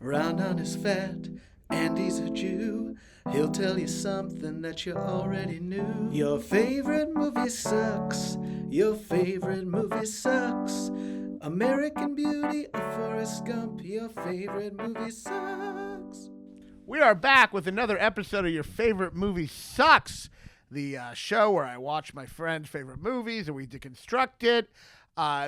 Raanan is fat and he's a Jew. He'll tell you something that you already knew. Your favorite movie sucks. Your favorite movie sucks. American Beauty or Forrest Gump. Your favorite movie sucks. We are back with another episode of Your Favorite Movie Sucks, the show where I watch my friends' favorite movies and we deconstruct it.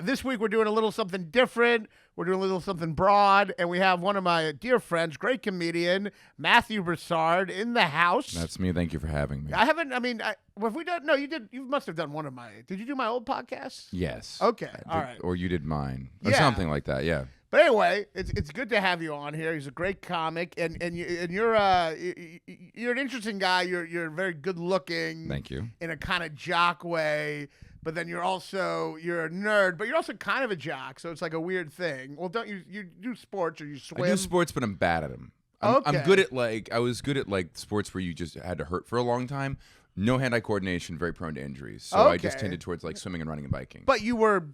This week we're doing a little something different. We're doing a little something broad, and we have one of my dear friends, great comedian, Matthew Broussard, in the house. That's me. Thank you for having me. Have we done? No, you did. You must have done one of my. Did you do my old podcast? Yes. Okay. All right. Or you did mine. Or Yeah. something like that. Yeah. But anyway, it's good to have you on here. He's a great comic, and you're an interesting guy. You're very good looking. Thank you. In a kind of jock way. But then you're a nerd, but you're also kind of a jock, so it's like a weird thing. Well, don't you do sports or you swim? I do sports, but I'm bad at them. Okay. I'm good at I was good at sports where you just had to hurt for a long time. No hand-eye coordination, very prone to injuries. So I just tended towards swimming and running and biking. But you were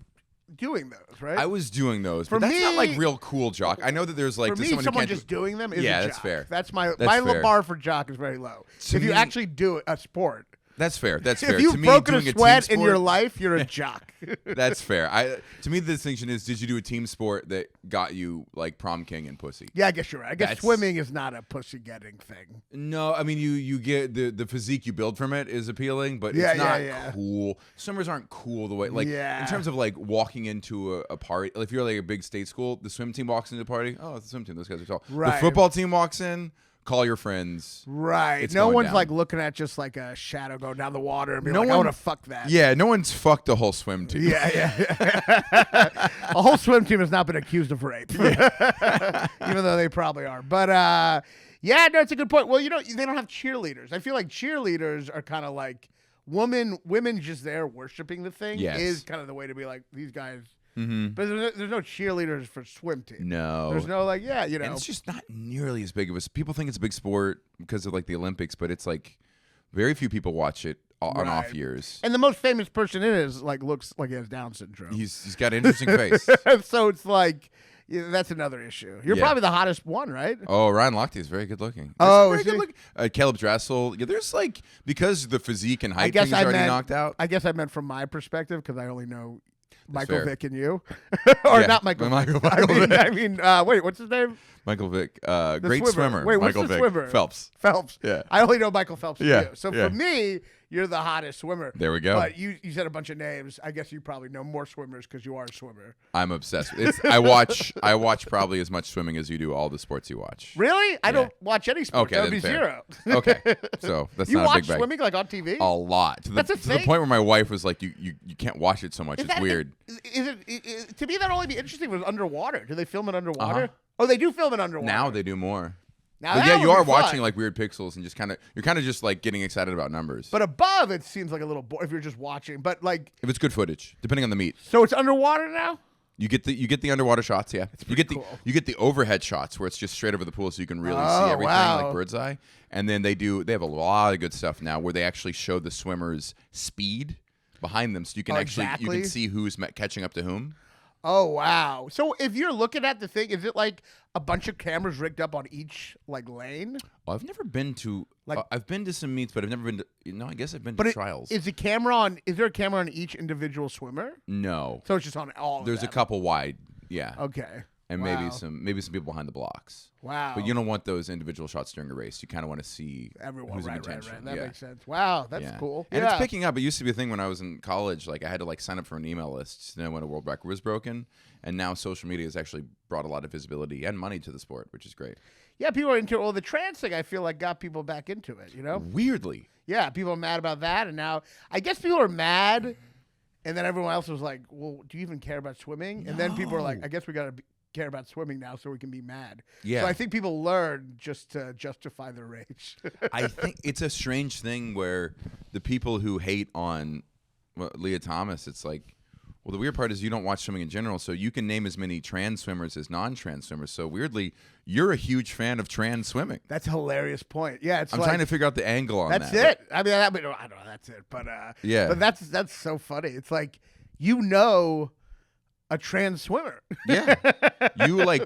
doing those, right? I was doing those, For but that's not me- real cool jock. I know that there's For me, someone someone who can't just doing them is a Yeah, jock. that's fair. That's my fair. bar for jock is very low. To if you me- actually do a sport. That's fair. That's fair. If you've to me, broken doing a team sweat in sport- your life, you're a jock. That's fair. To me, the distinction is: did you do a team sport that got you prom king and pussy? Yeah, I guess you're right. I guess That's- swimming is not a pussy-getting thing. No, I mean you get the physique you build from it is appealing, but Yeah, it's not yeah. cool. Swimmers aren't cool the way Yeah. in terms of walking into a party. If you're a big state school, the swim team walks into the party. Oh, it's the swim team. Those guys are tall. Right. The football team walks in. Call your friends. Right. It's No going one's down. looking at just a shadow go down the water and be No like, I one- want to fuck that. Yeah, no one's fucked the whole swim team. Yeah. A whole swim team has not been accused of rape, even though they probably are. But yeah, no, it's a good point. Well, they don't have cheerleaders. I feel like cheerleaders are kind of like women just there worshiping the thing Yes. is kind of the way to be like these guys. Mm-hmm. But there's no cheerleaders for swim team. No. There's no And it's just not nearly as big of a. People think it's a big sport because of the Olympics, but it's very few people watch it on off Right. years. And the most famous person in it is looks like he has Down syndrome. He's got an interesting face. So it's that's another issue. You're Yeah. probably the hottest one, right? Oh, Ryan Lochte is very good looking. Oh, very is good he? looking. Caleb Dressel. Yeah, there's because the physique and height guess thing is I already meant- knocked out. I guess I meant from my perspective because I only know Michael fair. Vick and you, or Yeah, not Michael. Michael Vick. I Vick. mean, wait, what's his name? Michael Vick, The great swimmer. Wait, what's Michael the Vick. swimmer? Phelps. Phelps. Yeah. I only know Michael Phelps. Yeah, Too. So yeah. for me, you're the hottest swimmer. There we go. But you said a bunch of names. I guess you probably know more swimmers because you are a swimmer. I'm obsessed with it. I watch probably as much swimming as you do all the sports you watch. Really? I don't watch any sport. Okay, That would be then zero. Okay, so that's You not a watch big bag. swimming on TV? A lot. To That's a the thing? point where my wife was like, you can't watch it so much. Is It's that- weird. To me, that'd only be interesting if it was underwater. Do they film it underwater? Uh-huh. Oh, they do film it underwater. Now they do more. Now But that yeah, would you be are fun. watching weird pixels and you're kind of just getting excited about numbers. But above, it seems like a little if you're just watching. But if it's good footage, depending on the meet, so it's underwater now. you get the underwater shots. Yeah, you get cool. the overhead shots where it's just straight over the pool, so you can really Oh, see everything wow. like bird's eye. And then they have a lot of good stuff now where they actually show the swimmers' speed behind them, so you can you exactly. can see who's catching up to whom. Oh wow! So if you're looking at the thing, is it like a bunch of cameras rigged up on each lane? Well, I've never been to. I've been to some meets, but I've never been to. I guess I've been to trials. Is the camera on? Is there a camera on each individual swimmer? No. So it's just on all. There's of a them. couple wide. Yeah. Okay. And Wow. maybe some people behind the blocks. Wow. But you don't want those individual shots during a race. You kind of want to see Everyone, who's in right. contention. That Yeah. makes sense. Wow, that's Yeah. cool. And yeah. it's picking up. It used to be a thing when I was in college. I had to sign up for an email list to know when a world record was broken. And now social media has actually brought a lot of visibility and money to the sport, which is great. Yeah, people are into the trans thing. I feel like got people back into it. Weirdly. Yeah, people are mad about that, and now I guess people are mad, and then everyone else was like, "Well, do you even care about swimming?" And then people are like, No. "I guess we gotta care about swimming now, so we can be mad." Yeah. So I think people learn just to justify their rage. I think it's a strange thing where the people who hate on Leah Thomas, it's like, well, the weird part is you don't watch swimming in general, so you can name as many trans swimmers as non-trans swimmers. So weirdly, you're a huge fan of trans swimming. That's a hilarious point. Yeah, it's I'm like, trying to figure out the angle on that's that. it. I mean, I don't know. That's it. But Yeah. But that's so funny. It's like a trans swimmer. Yeah.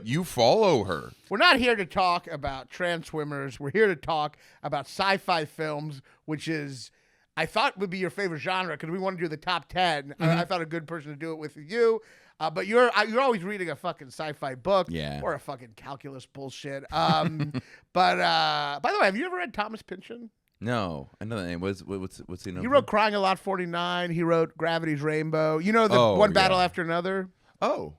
You follow her. We're not here to talk about trans swimmers. We're here to talk about sci-fi films, which is, I thought would be your favorite genre because we want to do the top 10. I thought a good person to do it with you. But you're always reading a fucking sci-fi book or a fucking calculus bullshit. But by the way, have you ever read Thomas Pynchon? No, I know the name. What's the name? He wrote Crying a Lot 49. He wrote Gravity's Rainbow. You know, the One Battle After Another? Oh.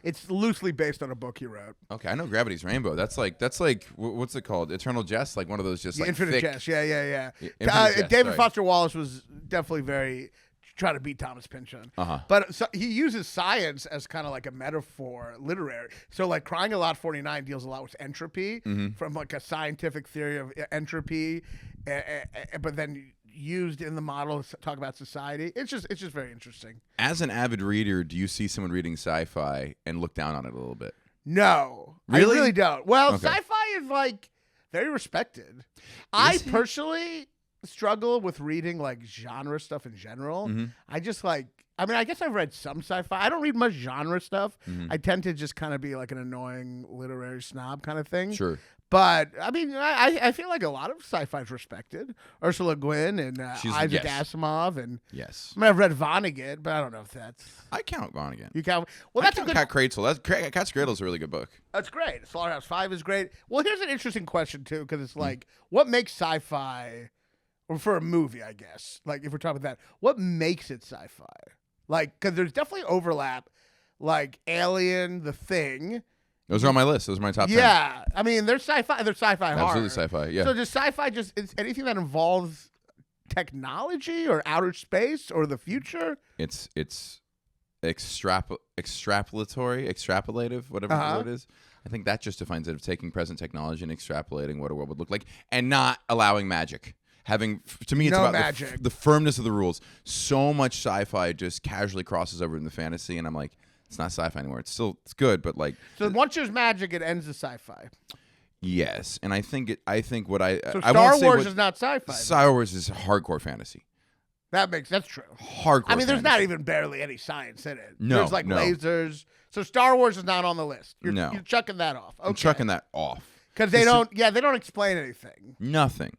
It's loosely based on a book he wrote. Okay, I know Gravity's Rainbow. That's like what's it called? Eternal Jest, like one of those just like Infinite thick. Jest. Yeah. Jest, David sorry. Foster Wallace was definitely very trying to beat Thomas Pynchon. But so he uses science as kind of like a metaphor, literary. So like Crying a Lot 49 deals a lot with entropy from like a scientific theory of entropy, but then used in the model to talk about society. It's just very interesting. As an avid reader, do you see someone reading sci-fi and look down on it a little bit? No, Really? I really don't. Well, Okay. sci-fi is like very respected. I personally struggle with reading like genre stuff in general. I just like, I mean, I guess I've read some sci-fi. I don't read much genre stuff. I tend to just kind of be like an annoying literary snob kind of thing. Sure. But I mean, I feel like a lot of sci-fi is respected. Ursula Guin and Isaac Asimov, and Yes. I mean, I've read Vonnegut, but I don't know if that's I count Vonnegut. you count. Well, that's a good. Cat Cradle. Cat's Cradle is a really good book. That's great. Slaughterhouse 5 is great. Well, here's an interesting question too, because it's like, what makes sci-fi, or for a movie, I guess. Like if we're talking about that, what makes it sci-fi? Like, because there's definitely overlap. Like Alien, The Thing. Those are on my list. Those are my top 10. Yeah, I mean, they're sci-fi. They're sci-fi horror. Absolutely sci-fi, yeah. So does sci-fi it's anything that involves technology or outer space or the future? It's extrapolative, whatever the word is. I think that just defines it, of taking present technology and extrapolating what a world would look like, and not allowing magic. To me, it's No about magic. the firmness of the rules. So much sci-fi just casually crosses over into fantasy, and I'm like, it's not sci-fi anymore. It's good, but like. So once there's magic, it ends the sci-fi. Yes, and I think So I Star won't say Wars is not sci-fi. Star Wars is hardcore fantasy. That's true. Hardcore. I mean, there's not fantasy. even barely any science in it. No, There's like no. lasers. So Star Wars is not on the list. You're chucking that off. Okay. I'm chucking that off. Because they don't explain anything. Nothing.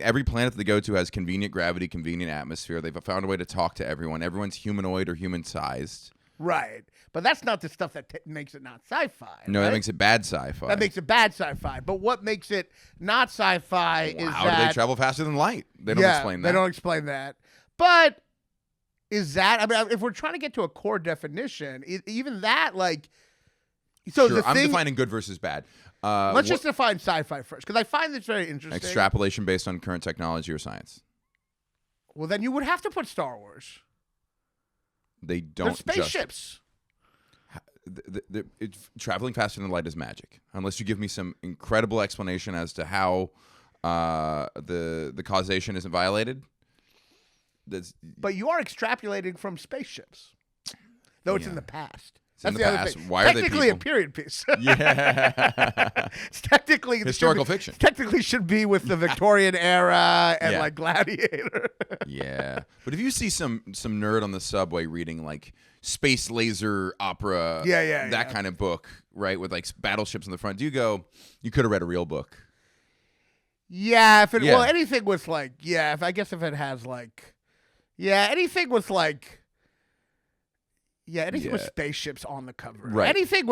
Every planet that they go to has convenient gravity, convenient atmosphere. They've found a way to talk to everyone. Everyone's humanoid or human-sized. Right. But that's not the stuff that makes it not sci-fi. No, right? that makes it bad sci-fi. That makes it bad sci-fi. But what makes it not sci-fi is How that... do they travel faster than light? They don't explain that. They don't explain that. But is that... I mean, if we're trying to get to a core definition, even that, like... So sure, the I'm thing, defining good versus bad. let's just define sci-fi first, because I find this very interesting. Extrapolation based on current technology or science. Well, then you would have to put Star Wars. They don't They're spaceships. Traveling faster than light is magic, unless you give me some incredible explanation as to how the causation isn't violated. But you are extrapolating from spaceships, though it's in the past. That's in the other past. thing. Why are they technically a people? period piece. Yeah. It's technically Historical fiction. Technically should be with the Victorian era and Yeah. like Gladiator. Yeah, but if you see some nerd on the subway reading like space laser opera, that kind of book, right, with like battleships in the front, do you go, you could have read a real book? Yeah, well, anything with like, if it has like, anything with like. Yeah, anything with spaceships on the cover. Right. Anything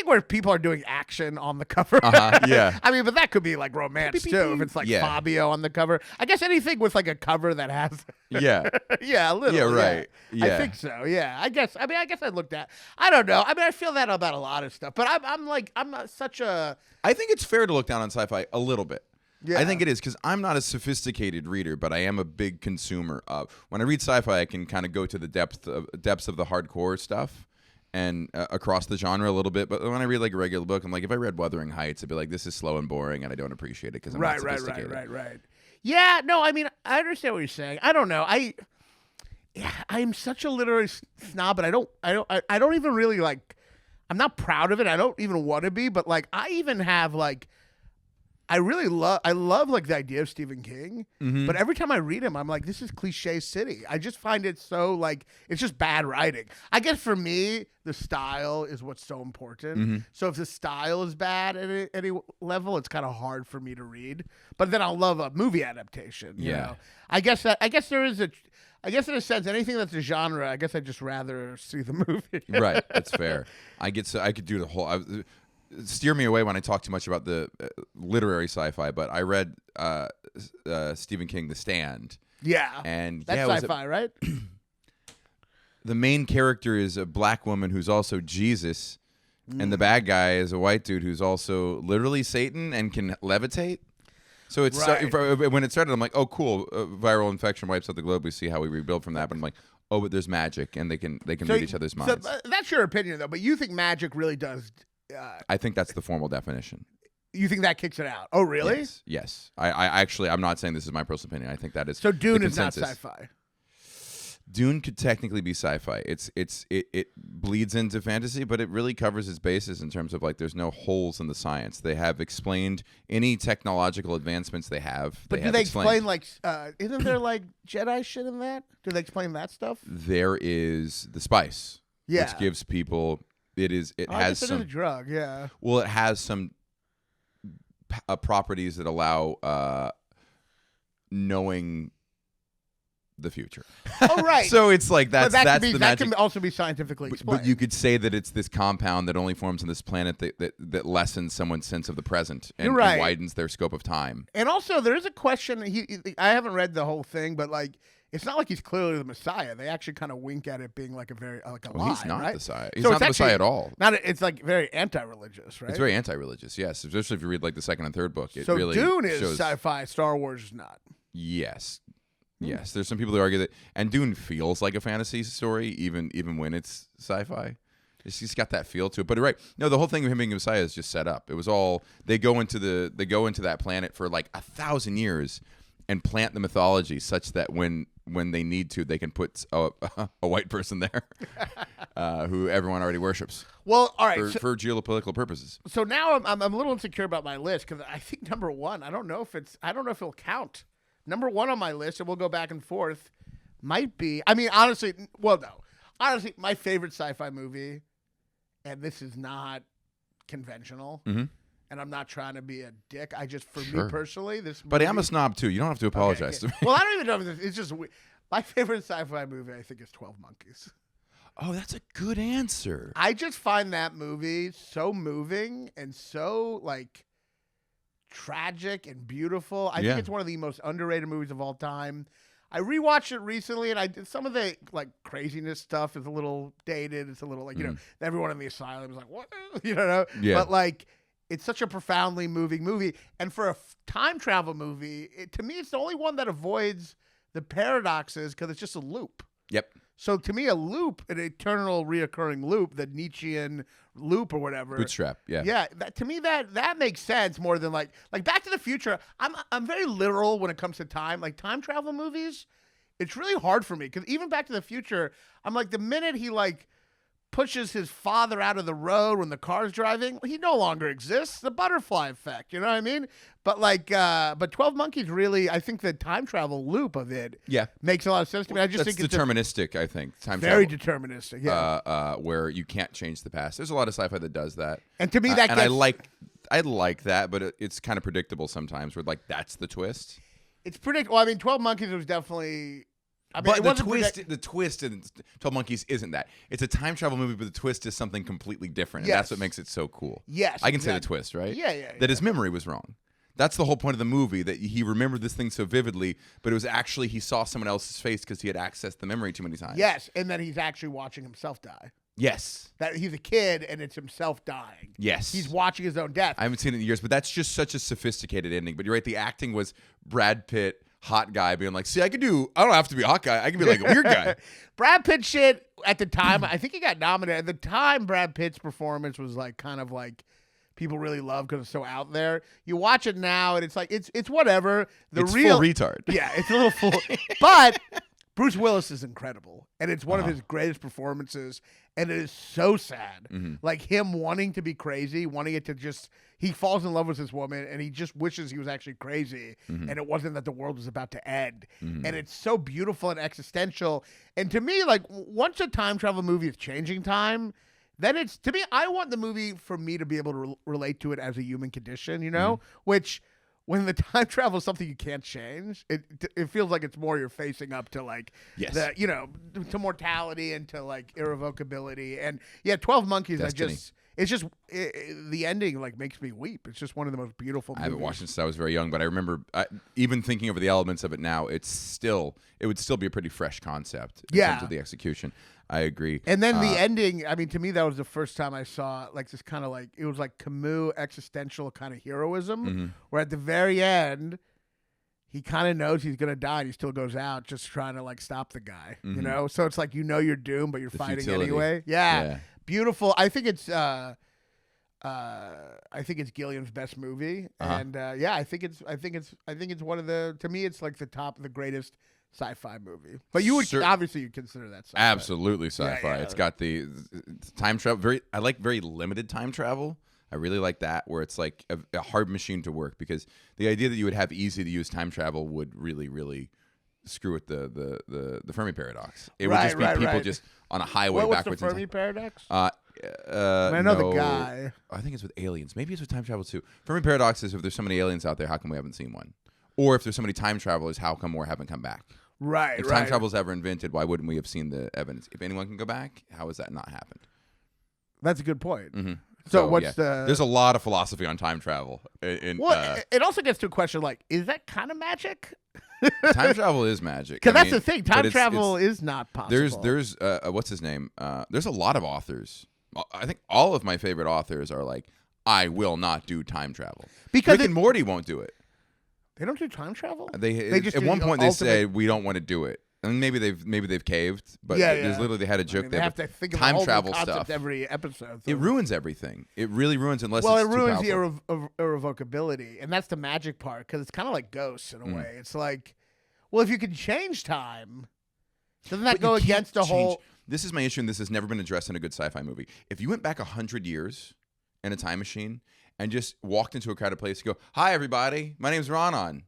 where people are doing action on the cover. Yeah. I mean, but that could be like romance too. If it's like Fabio on the cover. I guess anything with like a cover that has. Yeah. Yeah, a little. Yeah, right. Yeah. Yeah. I think so. Yeah. I guess I looked at. I don't know. I mean, I feel that about a lot of stuff. But I'm not such a. I think it's fair to look down on sci-fi a little bit. Yeah. I think it is, because I'm not a sophisticated reader, but I am a big consumer of. When I read sci-fi, I can kind of go to the depths of the hardcore stuff and across the genre a little bit. But when I read like a regular book, I'm like, if I read Wuthering Heights, I'd be like, this is slow and boring, and I don't appreciate it because I'm not sophisticated. Right. Yeah, no, I mean, I understand what you're saying. I don't know. I'm such a literary snob, but I don't even really like. I'm not proud of it. I don't even want to be, but like, I even have like. I love like the idea of Stephen King, Mm-hmm. but every time I read him, I'm like, this is cliche city. I just find it so like it's just bad writing. I guess for me, the style is what's so important. Mm-hmm. So if the style is bad at any level, it's kind of hard for me to read. But then I'll love a movie adaptation. You know? I guess there is I guess in a sense, anything that's a genre, I guess I'd just rather see the movie. Right, that's fair. I could do the whole. Steer me away when I talk too much about the literary sci-fi, but I read Stephen King, The Stand. Yeah, and that's sci-fi, right? The main character is a black woman who's also Jesus, and the bad guy is a white dude who's also literally Satan and can levitate. So it's when it started, I'm like, oh, cool, viral infection wipes out the globe. We see how we rebuild from that. But I'm like, oh, but there's magic, and they can read each other's minds. So that's your opinion, though. But you think magic really does? I think that's the formal definition. You think that kicks it out? Oh, really? Yes. I actually, I'm not saying this is my personal opinion. I think that is so. Dune the is not consensus. sci-fi. Dune could technically be sci-fi. It bleeds into fantasy, but it really covers its bases in terms of like there's no holes in the science. They have explained any technological advancements they have. But do they explain like isn't there like Jedi shit in that? Do they explain that stuff? There is the spice, which gives people. It has some. It is a drug, yeah. Well, it has some properties that allow knowing the future. Oh, right. So it's like that's the magic. That can also be scientifically explained. But you could say that it's this compound that only forms on this planet that lessens someone's sense of the present and widens their scope of time. And also, there is a question. I haven't read the whole thing, but like, it's not like he's clearly the Messiah. They actually kind of wink at it being like a very lie. He's not the Messiah. He's so not the Messiah at all. It's like very anti-religious, right? It's very anti-religious. Yes, especially if you read like the second and third book. It so really Dune is shows, sci-fi. Star Wars is not. Yes. Yes, there's some people who argue that, and Dune feels like a fantasy story, even when it's sci-fi. It's just got that feel to it. But right, no, the whole thing of him being a Messiah is just set up. It was all they go into that planet for like 1,000 years and plant the mythology such that when they need to, they can put a white person there who everyone already worships. Well, all right, for geopolitical purposes. So now I'm a little insecure about my list because I think number one, I don't know if it'll count. Number one on my list, and we'll go back and forth, might be, honestly, my favorite sci-fi movie, and this is not conventional, and I'm not trying to be a dick. Me personally, this movie... Buddy, I'm a snob, too. You don't have to apologize to me. Well, I don't even know if it's just... My favorite sci-fi movie, I think, is 12 Monkeys. Oh, that's a good answer. I just find that movie so moving and so, like... tragic and beautiful. I think it's one of the most underrated movies of all time. I rewatched it recently, and some of the like craziness stuff is a little dated. It's a little like everyone in the asylum is like what but like it's such a profoundly moving movie. And for a time travel movie, to me, it's the only one that avoids the paradoxes because it's just a loop. Yep. So to me, a loop, an eternal reoccurring loop, the Nietzschean loop or whatever. Bootstrap, yeah. Yeah, to me that makes sense more than like Back to the Future. I'm very literal when it comes to time. Like time travel movies, it's really hard for me because even Back to the Future, I'm like the minute he like pushes his father out of the road when the car's driving, he no longer exists. The butterfly effect, you know what I mean? But like, but 12 Monkeys really, I think the time travel loop of it makes a lot of sense to me. I just think it's deterministic. I think time very travel, deterministic. Yeah, where you can't change the past. There's a lot of sci-fi that does that, and to me I like that, but it's kind of predictable sometimes. Where like that's the twist. It's predictable. Well, 12 Monkeys was definitely. But the twist in 12 Monkeys isn't that. It's a time travel movie, but the twist is something completely different. And that's what makes it so cool. Yes. I can say the twist, right? Yeah. That his memory was wrong. That's the whole point of the movie, that he remembered this thing so vividly, but it was actually he saw someone else's face because he had accessed the memory too many times. Yes, and then he's actually watching himself die. Yes. That he's a kid and it's himself dying. Yes. He's watching his own death. I haven't seen it in years, but that's just such a sophisticated ending. But you're right, the acting was Brad Pitt, hot guy, being like, see, I don't have to be a hot guy. I can be like a weird guy. Brad Pitt shit at the time, I think he got nominated. At the time, Brad Pitt's performance was like kind of like people really love because it's so out there. You watch it now and it's like, it's whatever. It's full retard. Yeah, it's a little full. But Bruce Willis is incredible, and it's one of his greatest performances, and it is so sad. Like him wanting to be crazy, wanting it to just, he falls in love with this woman, and he just wishes he was actually crazy, and it wasn't that the world was about to end. And it's so beautiful and existential. And to me, like, once a time travel movie is changing time, then it's, to me, I want the movie for me to be able to relate to it as a human condition, you know, which... When the time travel is something you can't change, it feels like it's more you're facing up to like the, you know, to mortality and to like irrevocability. And 12 Monkeys, Destiny. the ending like makes me weep. It's just one of the most beautiful movies. I haven't watched it since I was very young, but I remember even thinking over the elements of it now, it would still be a pretty fresh concept in terms of the execution. I agree. And then the ending, I mean, to me, that was the first time I saw like this kind of like, it was like Camus existential kind of heroism, where at the very end, he kind of knows he's going to die and he still goes out just trying to like stop the guy, you know? So it's like, you know, you're doomed, but you're fighting futility. anyway. Yeah. Beautiful. I think it's Gilliam's best movie. And I think it's one of the, to me, it's like the greatest sci-fi movie. But you would obviously you'd consider that sci-fi. Absolutely sci-fi. It's got the time travel. I like very limited time travel. I really like that, where it's like a hard machine to work, because the idea that you would have easy to use time travel would really, really screw with the Fermi paradox. It would just be people just on a highway backwards. What's the Fermi paradox? I know the guy. I think it's with aliens. Maybe it's with time travel too. Fermi paradox is if there's so many aliens out there, how come we haven't seen one? Or if there's so many time travelers, how come more haven't come back? Right. If time travel is ever invented, why wouldn't we have seen the evidence? If anyone can go back, how has that not happened? That's a good point. So what's the? There's a lot of philosophy on time travel. It also gets to a question like, is that kind of magic? Time travel is magic. Because that's the thing. Time travel is not possible. There's what's his name? There's a lot of authors. I think all of my favorite authors are like, I will not do time travel. Because Rick and Morty won't do it. They don't do time travel. They just at one point they said we don't want to do it, and maybe they've caved. But there's literally they had a joke. They have to think of time a whole travel new concept stuff every episode. It ruins everything. It really ruins unless. Well, it's it ruins too the irrevocability, and that's the magic part, because it's kind of like Ghosts in a way. It's like, well, if you can change time, doesn't that go against the whole? This is my issue, and this has never been addressed in a good sci-fi movie. If you went back 100 years in a time machine and just walked into a crowded place, you go, "Hi, everybody. My name's Raanan.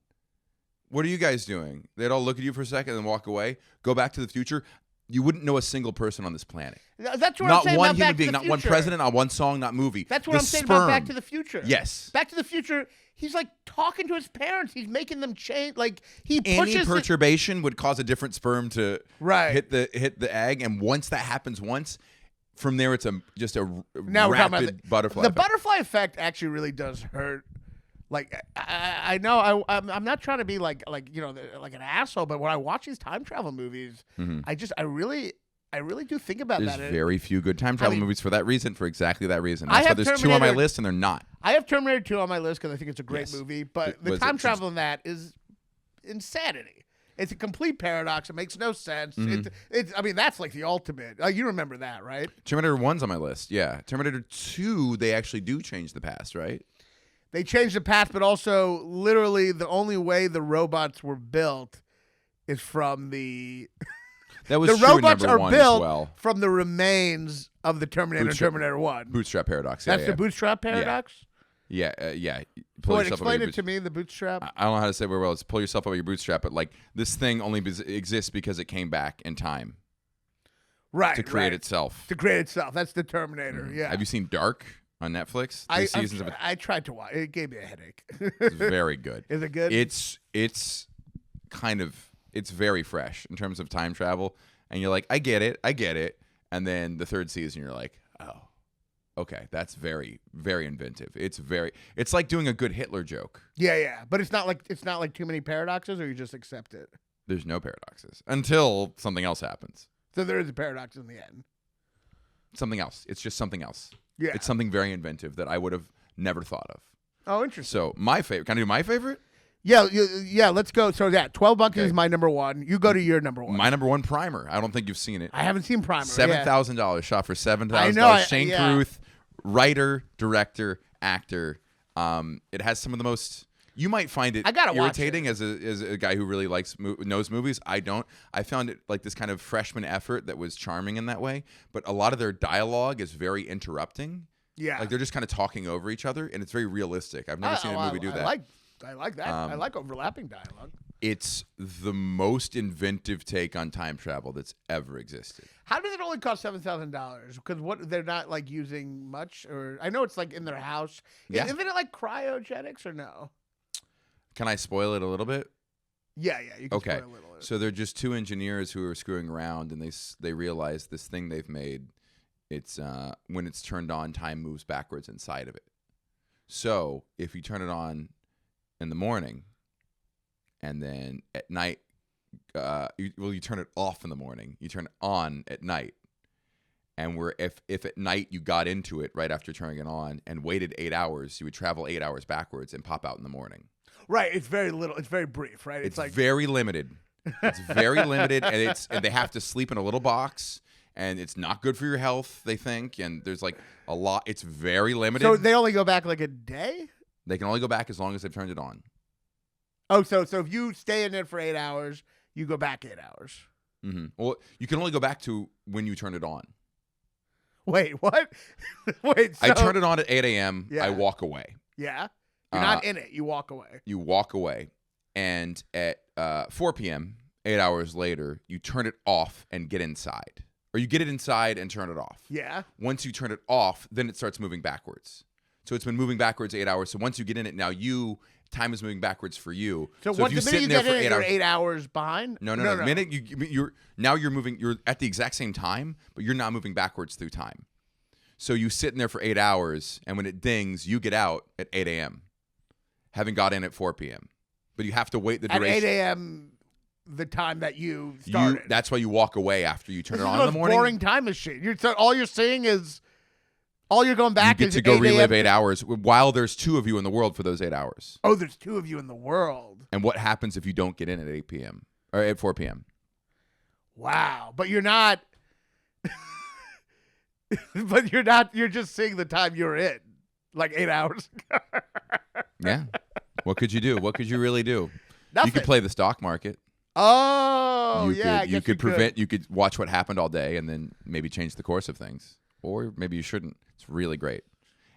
What are you guys doing?" They'd all look at you for a second and walk away. Go back to the future. You wouldn't know a single person on this planet. That's what not I'm saying one about human Back being, to the not one Future. president, not one song, not movie. That's what I'm saying about Back to the Future. Yes. Back to the Future, he's like talking to his parents. He's making them change. Like he pushes any perturbation would cause a different sperm to hit the egg, and once that happens from there it's just a rapid butterfly effect. The butterfly effect actually really does hurt. Like I know I'm not trying to be like you know like an asshole, but when I watch these time travel movies, I really do think about There's that. very few good time travel movies for that reason, for exactly that reason. I That's why have there's 2 on my list and they're not. I have Terminator 2 on my list because I think it's a great movie, but the time travel in that is insanity. It's a complete paradox. It makes no sense. I mean, that's like the ultimate. You remember that, right? Terminator 1's on my list, yeah. Terminator 2, they actually do change the past, right? They changed the past, but also literally the only way the robots were built is from the... That was the true robots in are number 1 built as well. from the remains of the Terminator and Terminator 1. Bootstrap paradox. That's the bootstrap paradox? Yeah. Explain it to me, the bootstrap. I don't know how to say it very well. It's pull yourself up your bootstrap, but like this thing only exists because it came back in time. Right. To create itself. To create itself. That's the Terminator, yeah. Have you seen Dark on Netflix? I tried to watch it. It gave me a headache. It's very good. Is it good? It's very fresh in terms of time travel. And you're like, I get it. And then the third season, you're like, oh, okay, that's very, very inventive. It's like doing a good Hitler joke. Yeah. But it's not like too many paradoxes, or you just accept it. There's no paradoxes until something else happens. So there is a paradox in the end. Something else. It's just something else. Yeah. It's something very inventive that I would have never thought of. Oh, interesting. So my favorite. Can I do my favorite? Yeah, let's go. So 12 Monkeys is my number 1. You go to your number 1. My number 1, Primer. I don't think you've seen it. I haven't seen Primer. $7,000 shot for $7,000. I know. Shane Carruth, writer, director, actor. It has some of the most You might find it I gotta watch irritating as a guy who really knows movies. I don't. I found it like this kind of freshman effort that was charming in that way. But a lot of their dialogue is very interrupting. Yeah. Like they're just kind of talking over each other, and it's very realistic. I've never seen a movie do that. I like that. I like overlapping dialogue. It's the most inventive take on time travel that's ever existed. How does it only cost $7,000? Because they're not like using much, or I know it's like in their house. Yeah. Isn't it like cryogenics or no? Can I spoil it a little bit? Yeah, you can Okay. spoil a little bit. So they're just two engineers who are screwing around, and they realize this thing they've made. It's when it's turned on, time moves backwards inside of it. So if you turn it on in the morning, and then at night, you turn it off in the morning. You turn it on at night, and if at night you got into it right after turning it on and waited 8 hours, you would travel 8 hours backwards and pop out in the morning. Right. It's very little. It's very brief. Right. It's like very limited. It's very limited, and they have to sleep in a little box. And it's not good for your health, they think. And there's like a lot. It's very limited. So they only go back like a day? They can only go back as long as they've turned it on. Oh, so if you stay in it for 8 hours, you go back 8 hours. Mm-hmm. Well, you can only go back to when you turn it on. Wait, what? Wait, so, I turn it on at 8 a.m. Yeah. I walk away. Yeah? You're not in it. You walk away. You walk away. And at 4 p.m., 8 hours later, you turn it off and get inside. Or you get it inside and turn it off. Yeah. Once you turn it off, then it starts moving backwards. So it's been moving backwards 8 hours. So once you get in it, now time is moving backwards for you. So if the you minute sit you in there get for in it, 8 you're hours, 8 hours behind? No. The minute you're moving, you're at the exact same time, but you're not moving backwards through time. So you sit in there for 8 hours, and when it dings, you get out at 8 a.m., having got in at 4 p.m. But you have to wait the duration. At 8 a.m., the time that you started. That's why you walk away after you turn This it is on the in most the morning. boring time machine. All you're seeing is, all you're going back you get is to go 8 relive a.m. 8 hours while there's two of you in the world for those 8 hours. Oh, there's two of you in the world. And what happens if you don't get in at 8 p.m. or at 4 p.m.? Wow. But you're not. You're just seeing the time you're in. Like 8 hours ago. Yeah. What could you do? What could you really do? Nothing. You could play the stock market. Oh, you yeah. You could watch what happened all day and then maybe change the course of things. Or maybe you shouldn't. It's really great.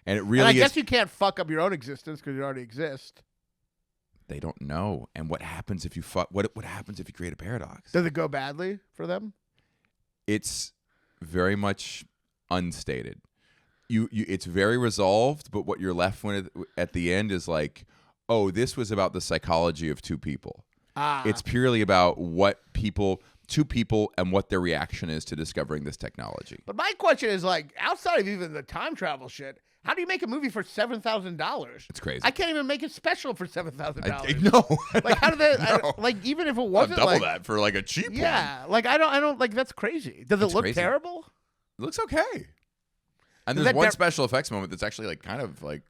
And it really and I guess you can't fuck up your own existence because you already exist. They don't know. And what happens if you what happens if you create a paradox? Does it go badly for them? It's very much unstated. It's very resolved, but what you're left with at the end is like, oh, this was about the psychology of two people. It's purely about two people and what their reaction is to discovering this technology. But my question is, like, outside of even the time travel shit, how do you make a movie for $7,000? It's crazy. I can't even make it special for $7,000. No. Like, how do they? No. Like, even if it wasn't double like, that for like a cheap one. Yeah, like I don't like that's crazy. Does it It's look crazy. terrible? It looks okay. And Does there's one that special effects moment that's actually like kind of like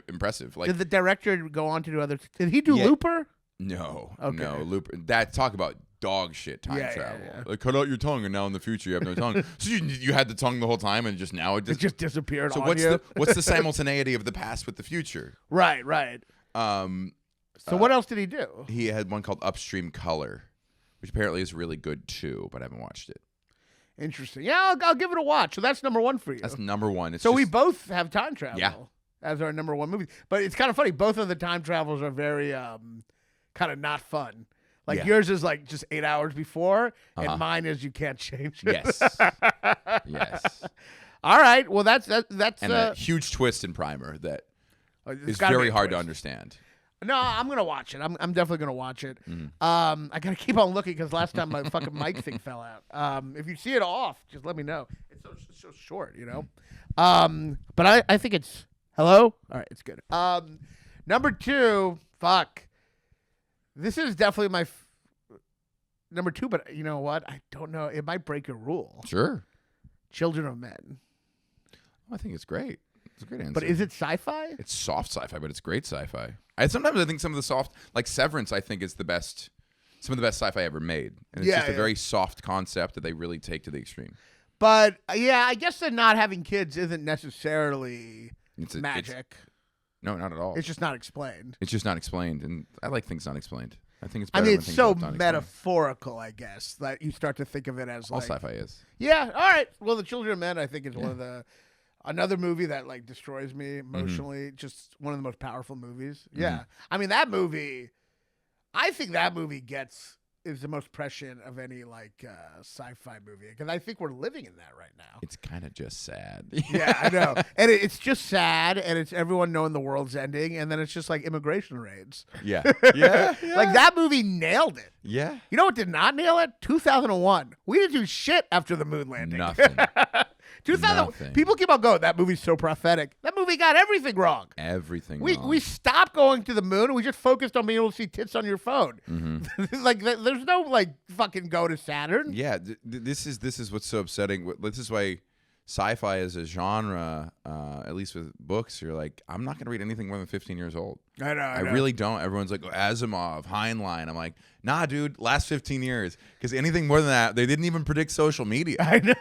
impressive. Like Did the director go on to do other? Did he do Yeah. Looper? no, Okay. no, Looper. Talk about dog shit time Yeah, travel. yeah. Like cut out your tongue, and now in the future you have no tongue. So you had the tongue the whole time, and just now it It just disappeared So on what's you. what's the simultaneity of the past with the future? Right. So what else did he do? He had one called Upstream Color, which apparently is really good too, but I haven't watched it. Interesting. Yeah, I'll give it a watch. So that's number one for you. That's number one. It's So just, we both have time travel. Yeah. As our number one movie. But it's kind of funny. Both of the time travels are very kind of not fun. Like Yeah. yours is like just 8 hours before, Uh-huh. and mine is you can't change it. yes, yes, All right. Well, that's and a huge twist in Primer that it's is gotta be very a hard to twist. understand. No, I'm gonna watch it. I'm definitely gonna watch it. Mm-hmm. I gotta keep on looking because last time my fucking mic thing fell out. If you see it off, just let me know. It's so short, you know. But I think it's hello. All right, it's good. Number two. Fuck. This is definitely my number two. But you know what? I don't know. It might break a rule. Sure, Children of Men. I think it's great. It's a great answer. But is it sci-fi? It's soft sci-fi, but it's great sci-fi. Sometimes I think some of the soft, like Severance, I think is some of the best sci-fi ever made. And it's just a very soft concept that they really take to the extreme. But yeah, I guess that not having kids isn't necessarily magic. No, not at all. It's just not explained. It's just not explained, and I like things not explained. I think it's I better mean, when it's things so are not explained. metaphorical, I guess, that you start to think of it as All like sci-fi is. Yeah, all right. Well, The Children of Men, I think, is one of the another movie that like destroys me emotionally. Just one of the most powerful movies. Yeah, I mean that movie. I think that movie is the most prescient of any like sci-fi movie because I think we're living in that right now. It's kind of just sad. Yeah, I know, and it's just sad, and it's everyone knowing the world's ending, and then it's just like immigration raids. Yeah. Yeah. Like that movie nailed it. Yeah. You know what did not nail it? 2001. We didn't do shit after the moon landing. Nothing. 2000. Nothing. People keep on going. That movie's so prophetic. That movie got everything wrong. Everything We wrong. we stopped going to the moon and we just focused on being able to see tits on your phone. Like there's no like fucking go to Saturn. Yeah, this is what's so upsetting. This is why sci-fi as a genre, at least with books, you're like, I'm not going to read anything more than 15 years old. I know. I really don't. Everyone's like, Asimov, Heinlein. I'm like, nah, dude, last 15 years. Because anything more than that, they didn't even predict social media. I know.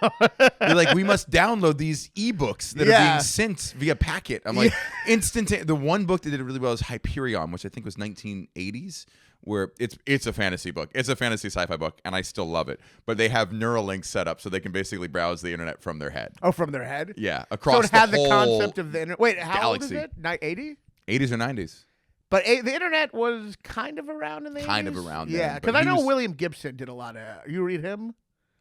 They're like, we must download these ebooks that are being sent via packet. I'm like, instantaneous. The one book that did it really well is Hyperion, which I think was 1980s. Where it's a fantasy book. It's a fantasy sci-fi book, and I still love it. But they have Neuralink set up so they can basically browse the internet from their head. Oh, from their head? Yeah, So across it had the the whole concept of the internet. Wait, how old is galaxy. it? 80? 80s or 90s. But the internet was kind of around in the 80s? Kind of around then, Yeah, but because I he know was- William Gibson did a lot of... You read him?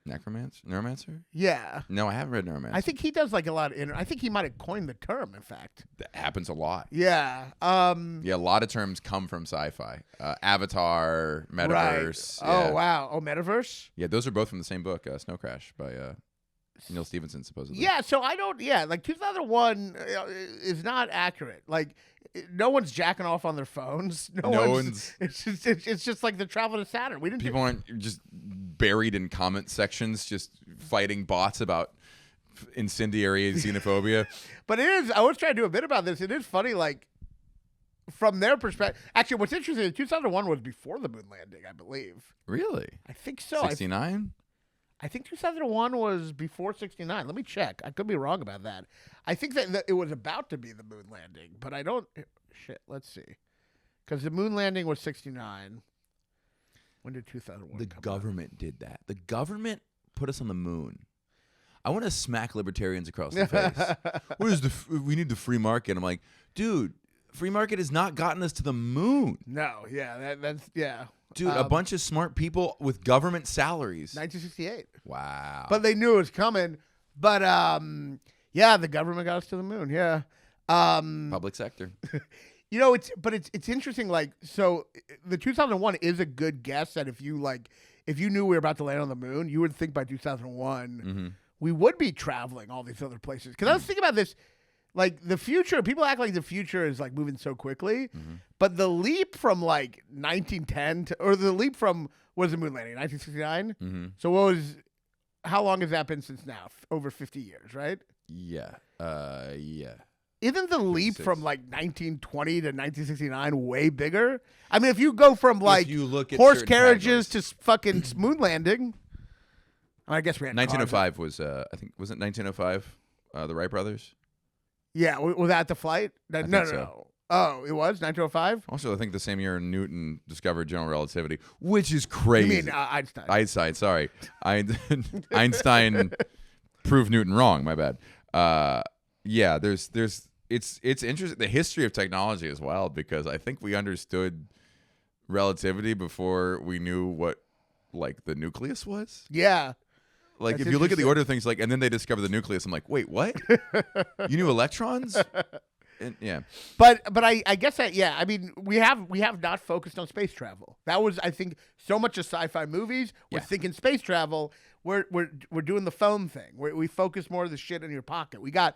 Neuromancer? Yeah. No, I haven't read Neuromancer. I think he does like a lot of... I think he might have coined the term, in fact. That happens a lot. Yeah. Yeah, a lot of terms come from sci-fi. Avatar, Metaverse. Right. Yeah. Oh, wow. Oh, Metaverse? Yeah, those are both from the same book, Snow Crash, by Neil Stephenson, supposedly. Yeah, so I don't... Yeah, like 2001 is not accurate. Like, no one's jacking off on their phones. No one's... It's just like the travel to Saturn. We didn't... People aren't just buried in comment sections, just fighting bots about incendiary xenophobia. But it is... I was trying to do a bit about this. It is funny, like, from their perspective... Actually, what's interesting is 2001 was before the moon landing, I believe. Really? I think so. 69? I think 2001 was before 69. Let me check. I could be wrong about that. I think that it was about to be the moon landing, but I don't... Shit, let's see. Because the moon landing was 69. When did 2001 The come government did that. The government put us on the moon. I want to smack libertarians across the face. What is we need the free market. I'm like, dude, free market has not gotten us to the moon. No, yeah, that's... Yeah. Dude, a bunch of smart people with government salaries. 1968. Wow. But they knew it was coming. But, yeah, the government got us to the moon, yeah. Public sector. You know, it's interesting, like, so the 2001 is a good guess that if you knew we were about to land on the moon, you would think by 2001 we would be traveling all these other places. Because I was thinking about this, like, the future, people act like the future is, like, moving so quickly, but the leap from, like, 1910 to, or the leap from, what was the moon landing, 1969? So how long has that been since now? Over 50 years, right? Yeah. Yeah. Isn't the leap 56. from like 1920 to 1969 way bigger? I mean, if you go from like you look at horse certain carriages to fucking moon landing, I guess we had 1905 was, I think, wasn't 1905 the Wright brothers? Yeah, was that the flight? No. think so. Oh, it was 1905. Also, I think the same year Newton discovered general relativity, which is crazy. You mean Einstein? Einstein, sorry. Einstein proved Newton wrong, my bad. Yeah, it's interesting. The history of technology is wild because I think we understood relativity before we knew what like the nucleus was. Yeah. Like That's if you look at the interesting. order of things, like, and then they discover the nucleus. I'm like, wait, what? You knew electrons? And, yeah. But I guess that, yeah, I mean, we have not focused on space travel. That was, I think, so much of sci-fi movies. We're thinking space travel. We're doing the phone thing. We focus more of the shit in your pocket. We got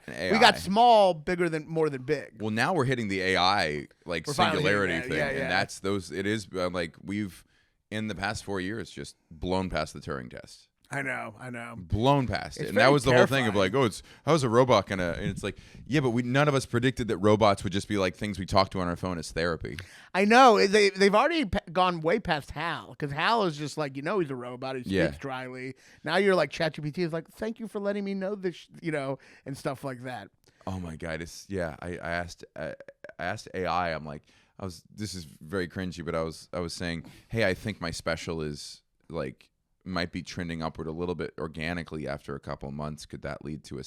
small, more than big. Well, now we're hitting the AI like We're finally singularity hitting thing, that, yeah. and that's those. It is like we've in the past 4 years just blown past the Turing test. I know. Blown past It's it, and very that was the whole thing of terrifying. like, oh, it's how's a robot gonna? And it's like, yeah, but none of us predicted that robots would just be like things we talk to on our phone as therapy. I know they've already gone way past Hal because Hal is just like, he's a robot. He speaks dryly. Now you're like ChatGPT is like, thank you for letting me know this, and stuff like that. Oh my God, I asked AI. I'm like, this is very cringy, but I was saying, hey, I think my special is like might be trending upward a little bit organically after a couple of months. Could that lead to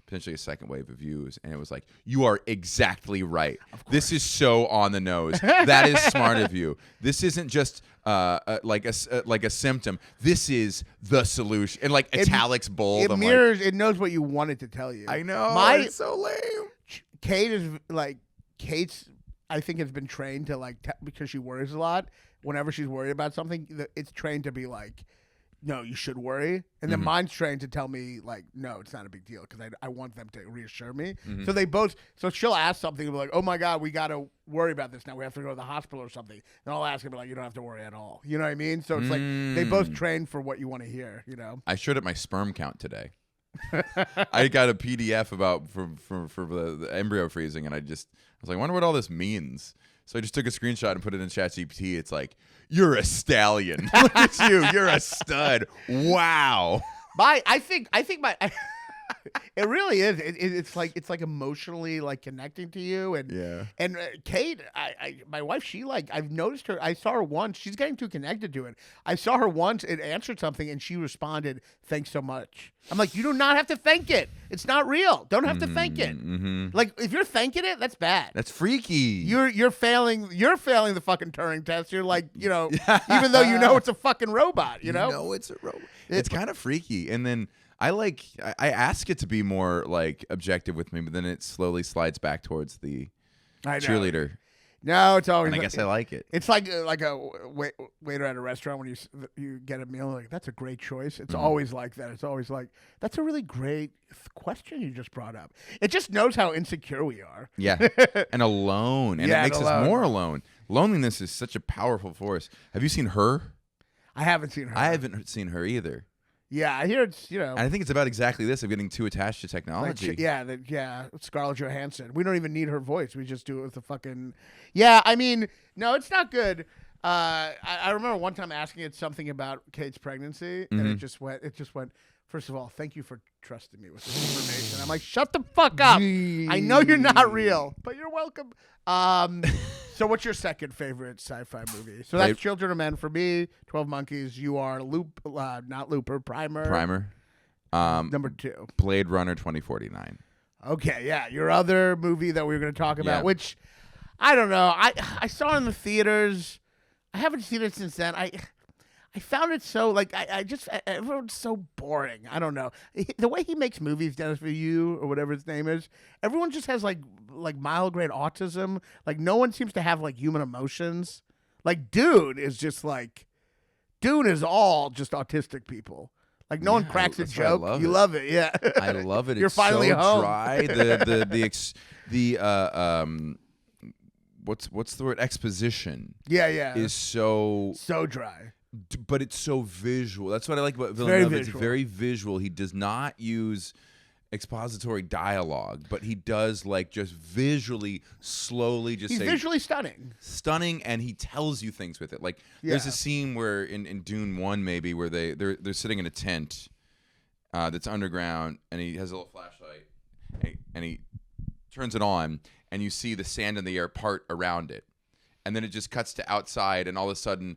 potentially a second wave of views? And it was like, you are exactly right. This is so on the nose. That is smart of you. This isn't just like a symptom. This is the solution. And like italics bold. It mirrors. It knows what you want it to tell you. I know. It's so lame. Kate's. I think has been trained to like because she worries a lot. Whenever she's worried about something, it's trained to be like, no, you should worry. And then mine's trained to tell me like, no, it's not a big deal because I want them to reassure me. So she'll ask something and be like, oh my God, we got to worry about this now. We have to go to the hospital or something. And I'll ask her, like, you don't have to worry at all. You know what I mean? So it's like they both train for what you want to hear, you know? I showed up my sperm count today. I got a PDF about for the embryo freezing, and I was like, I wonder what all this means. So I just took a screenshot and put it in ChatGPT. It's like, you're a stallion. Look at you. You're a stud. Wow. I think it really is. It's like emotionally like connecting to you, and Kate, my wife, I've noticed her. I saw her once. She's getting too connected to it. I saw her once. It answered something, and she responded, "Thanks so much." I'm like, you do not have to thank it. It's not real. Don't have to thank it. Like if you're thanking it, that's bad. That's freaky. You're failing. You're failing the fucking Turing test. You're like, even though you know it's a fucking robot. You know it's a robot. It's kind of freaky, and then. I ask it to be more like objective with me, but then it slowly slides back towards the cheerleader. No, it's always. And I guess I like it. It's like a waiter at a restaurant when you get a meal. Like that's a great choice. It's always like that. It's always like that's a really great question you just brought up. It just knows how insecure we are. Yeah, and alone, and it makes us more alone. Loneliness is such a powerful force. Have you seen Her? I haven't seen Her. I haven't seen Her either. Yeah, I hear it's, And I think it's about exactly this of getting too attached to technology. Scarlett Johansson. We don't even need her voice. We just do it with the fucking. Yeah, I mean, no, it's not good. I remember one time asking it something about Kate's pregnancy, and it just went. First of all, thank you for trusting me with this information. I'm like, shut the fuck up. I know you're not real, but you're welcome. So what's your second favorite sci-fi movie? So that's Children of Men for me. 12 Monkeys. You are not Looper. Primer. Number 2. Blade Runner 2049. Okay, yeah. Your other movie that we were going to talk about, which I don't know. I saw it in the theaters. I haven't seen it since then. I found it so everyone's so boring. I don't know. The way he makes movies, Dennis Villeneuve or whatever his name is, everyone just has like mild grade autism. Like no one seems to have like human emotions. Like Dune is all just autistic people. Like no one cracks a joke. You love it, yeah. I love it. You're it's finally so home. Dry. What's the word? Exposition. Yeah. Is so dry. But it's so visual. That's what I like about Villeneuve. It's very visual. He does not use expository dialogue, but he does like just visually, slowly just He's visually stunning, and he tells you things with it. Like there's a scene where in Dune 1 maybe where they're sitting in a tent that's underground, and he has a little flashlight, and he turns it on, and you see the sand in the air part around it, and then it just cuts to outside, and all of a sudden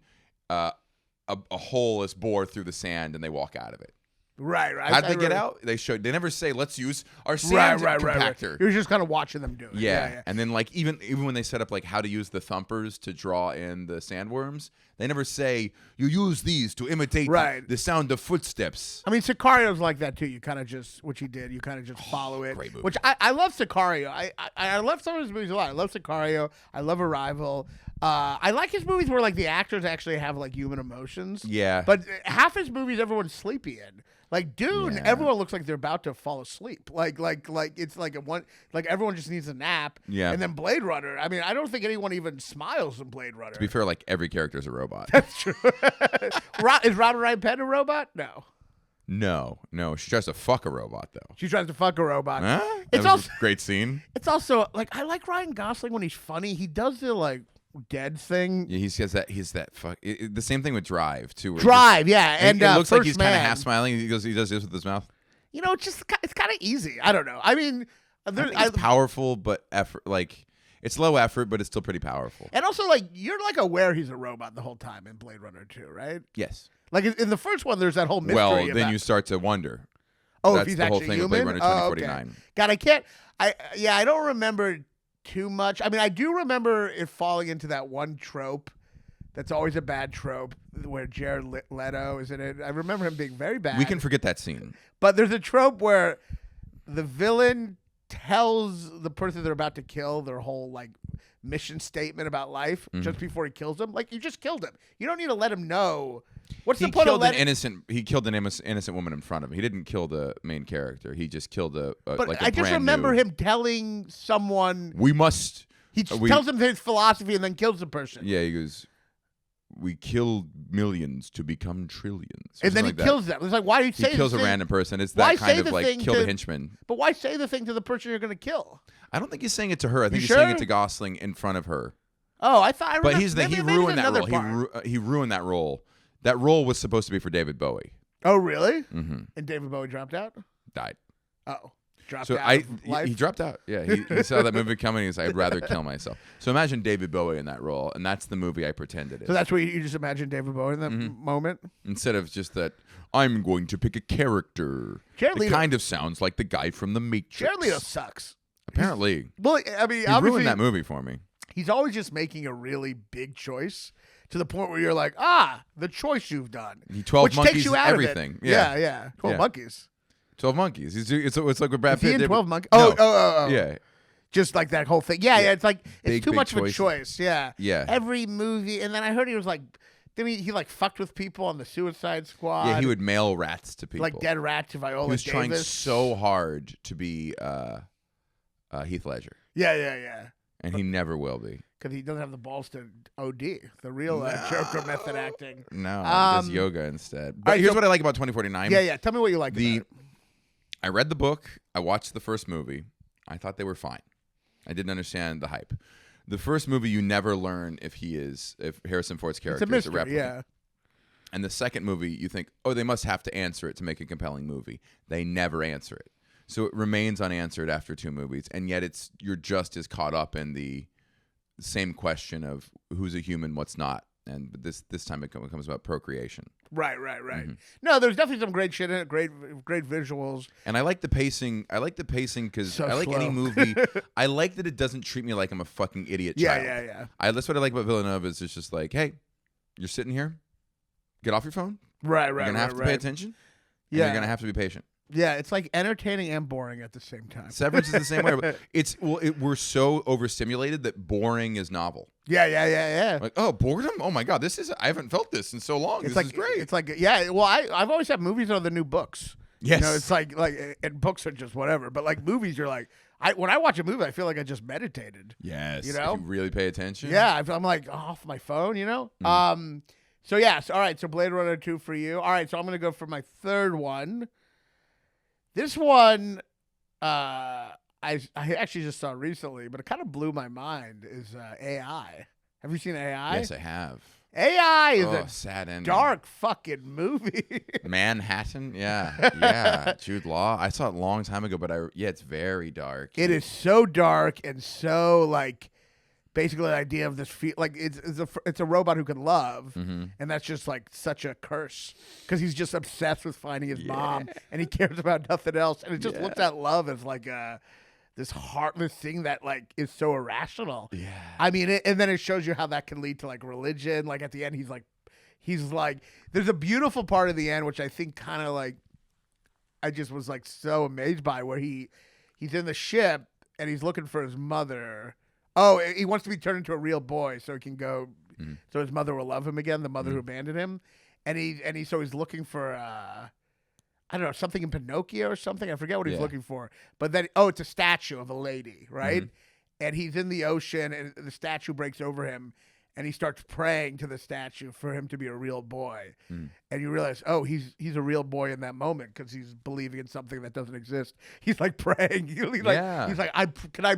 a hole is bored through the sand, and they walk out of it. Right. How'd they get out? They never say, let's use our sand compactor. Right. You're just kind of watching them do it. Yeah. And then like even when they set up like how to use the thumpers to draw in the sandworms, they never say you use these to imitate the sound of footsteps. I mean, Sicario's like that too. You kind of just, which he did, you kind of just follow it. Great movie. Which I love Sicario. I love some of his movies a lot. I love Sicario. I love Arrival. I like his movies where like the actors actually have like human emotions. Yeah. But half his movies everyone's sleepy in. Like Dune, everyone looks like they're about to fall asleep. Like it's like everyone just needs a nap. Yeah. And then Blade Runner. I mean, I don't think anyone even smiles in Blade Runner. To be fair, like every character is a robot. That's true. Is Robin Wright Penn a robot? No. No. She tries to fuck a robot though. She tries to fuck a robot. Huh? It's also a great scene. It's also like I like Ryan Gosling when he's funny. He does the like dead thing. Yeah, he's that fuck. The same thing with Drive too. Drive, and it looks like he's kind of half smiling. He does this with his mouth. It's kind of easy. I don't know. I mean, I think it's powerful, but effort. Like it's low effort, but it's still pretty powerful. And also, like you're like aware he's a robot the whole time in Blade Runner 2, right? Yes. Like in the first one, there's that whole mystery. Well, about, then you start to wonder. oh, That's if he's the whole actually thing human. of Blade Runner 2049. Okay. God, I can't. I don't remember too much. I mean, I do remember it falling into that one trope. That's always a bad trope where Jared Leto is in it. I remember him being very bad. We can forget that scene. But there's a trope where the villain tells the person they're about to kill their whole like mission statement about life just before he kills them. Like you just killed him. You don't need to let him know. What's the point of letting? He killed an innocent woman in front of him. He didn't kill the main character. He just killed a But like a I just brand remember new, him telling someone. We must. He tells them his philosophy and then kills the person. Yeah, he goes. We killed millions to become trillions. And then he kills them. It's like, why do you say he kills this a thing? random person. It's Why that kind say of the like thing kill to- the henchman. But why say the thing to the person you're going to kill? I don't think he's saying it to her. I think he's sure? saying it to Gosling in front of her. Oh, I thought. But he ruined that role. Part. He ruined that role. That role was supposed to be for David Bowie. Oh, really? Mm-hmm. And David Bowie dropped out. Died. Oh, dropped So out. Of life? he dropped out. Yeah, he saw that movie coming. He's like, I'd rather kill myself. So imagine David Bowie in that role, and that's the movie I pretended it is. So that's where you just imagine David Bowie in that moment. Instead of just that, I'm going to pick a character Jared that Leto- kind of sounds like the guy from The Matrix. Jared Leto sucks. Apparently, Well, I mean, he obviously, ruined that movie for me. he's always just making a really big choice to the point where you're like, the choice you've done. 12 which Monkeys takes you is out everything. Of it. Yeah. Yeah. 12 Yeah. Monkeys. 12 Monkeys. It's like with Brad Is he Pitt in did. 12 Monkeys? No. Oh. Yeah. Just like that whole thing. Yeah. It's like, Big, it's too big much choices. of a choice. Yeah. Yeah. Every movie. And then I heard he was like, he like fucked with people on the Suicide Squad. Yeah, he would mail rats to people. Like dead rat to Viola He was Davis. trying so hard to be Heath Ledger, Yeah. and he never will be. Because he doesn't have the balls to OD, the real Joker method acting. No, he does yoga instead. But right, here's so- what I like about 2049. Yeah. Tell me what you like about it. I read the book. I watched the first movie. I thought they were fine. I didn't understand the hype. The first movie, you never learn if Harrison Ford's It's character a mystery, is a replicant. yeah. And the second movie, you think, oh, they must have to answer it to make a compelling movie. They never answer it. So it remains unanswered after two movies, and yet you're just as caught up in the same question of who's a human, what's not. And this time it comes about procreation. Right. No, there's definitely some great shit in it. Great visuals. And I like the pacing. I like the pacing because So I like slow. any movie. I like that it doesn't treat me like I'm a fucking idiot child. Yeah. That's what I like about Villeneuve is it's just like, hey, you're sitting here. Get off your phone. Right. You're going to have to pay attention. And Yeah. you're going to have to be patient. Yeah, it's like entertaining and boring at the same time. Severance is the same way. But we're so overstimulated that boring is novel. Yeah. Like, oh, boredom? Oh my God, I haven't felt this in so long. It's this is great. It's like, yeah. Well, I've always had movies are the new books. Yes. You know, it's like, and books are just whatever. But like movies, you're like, when I watch a movie, I feel like I just meditated. Yes. You know? If you really pay attention. Yeah, I'm like off my phone, you know? So yes, all right, so Blade Runner 2 for you. All right, so I'm going to go for my third one. This one I actually just saw recently, but it kind of blew my mind, is AI. Have you seen AI? Yes, I have. AI is Oh, a sad ending. dark fucking movie. Manhattan? Yeah. Jude Law. I saw it a long time ago, but it's very dark. It is so dark and so like basically the idea of this like it's a robot who can love, and that's just like such a curse because he's just obsessed with finding his mom and he cares about nothing else, and it just looks at love as like this heartless thing that like is so irrational. Yeah. I mean, and then it shows you how that can lead to like religion. Like at the end, he's like, there's a beautiful part of the end which I think kind of like I just was like so amazed by, where he's in the ship and he's looking for his mother. Oh, he wants to be turned into a real boy so he can go, so his mother will love him again, the mother who abandoned him, and he's looking for I don't know, something in Pinocchio or something. I forget what he's looking for, but then it's a statue of a lady, right? And he's in the ocean, and the statue breaks over him, and he starts praying to the statue for him to be a real boy. And you realize, oh, he's a real boy in that moment because he's believing in something that doesn't exist. He's like praying. He's like, can I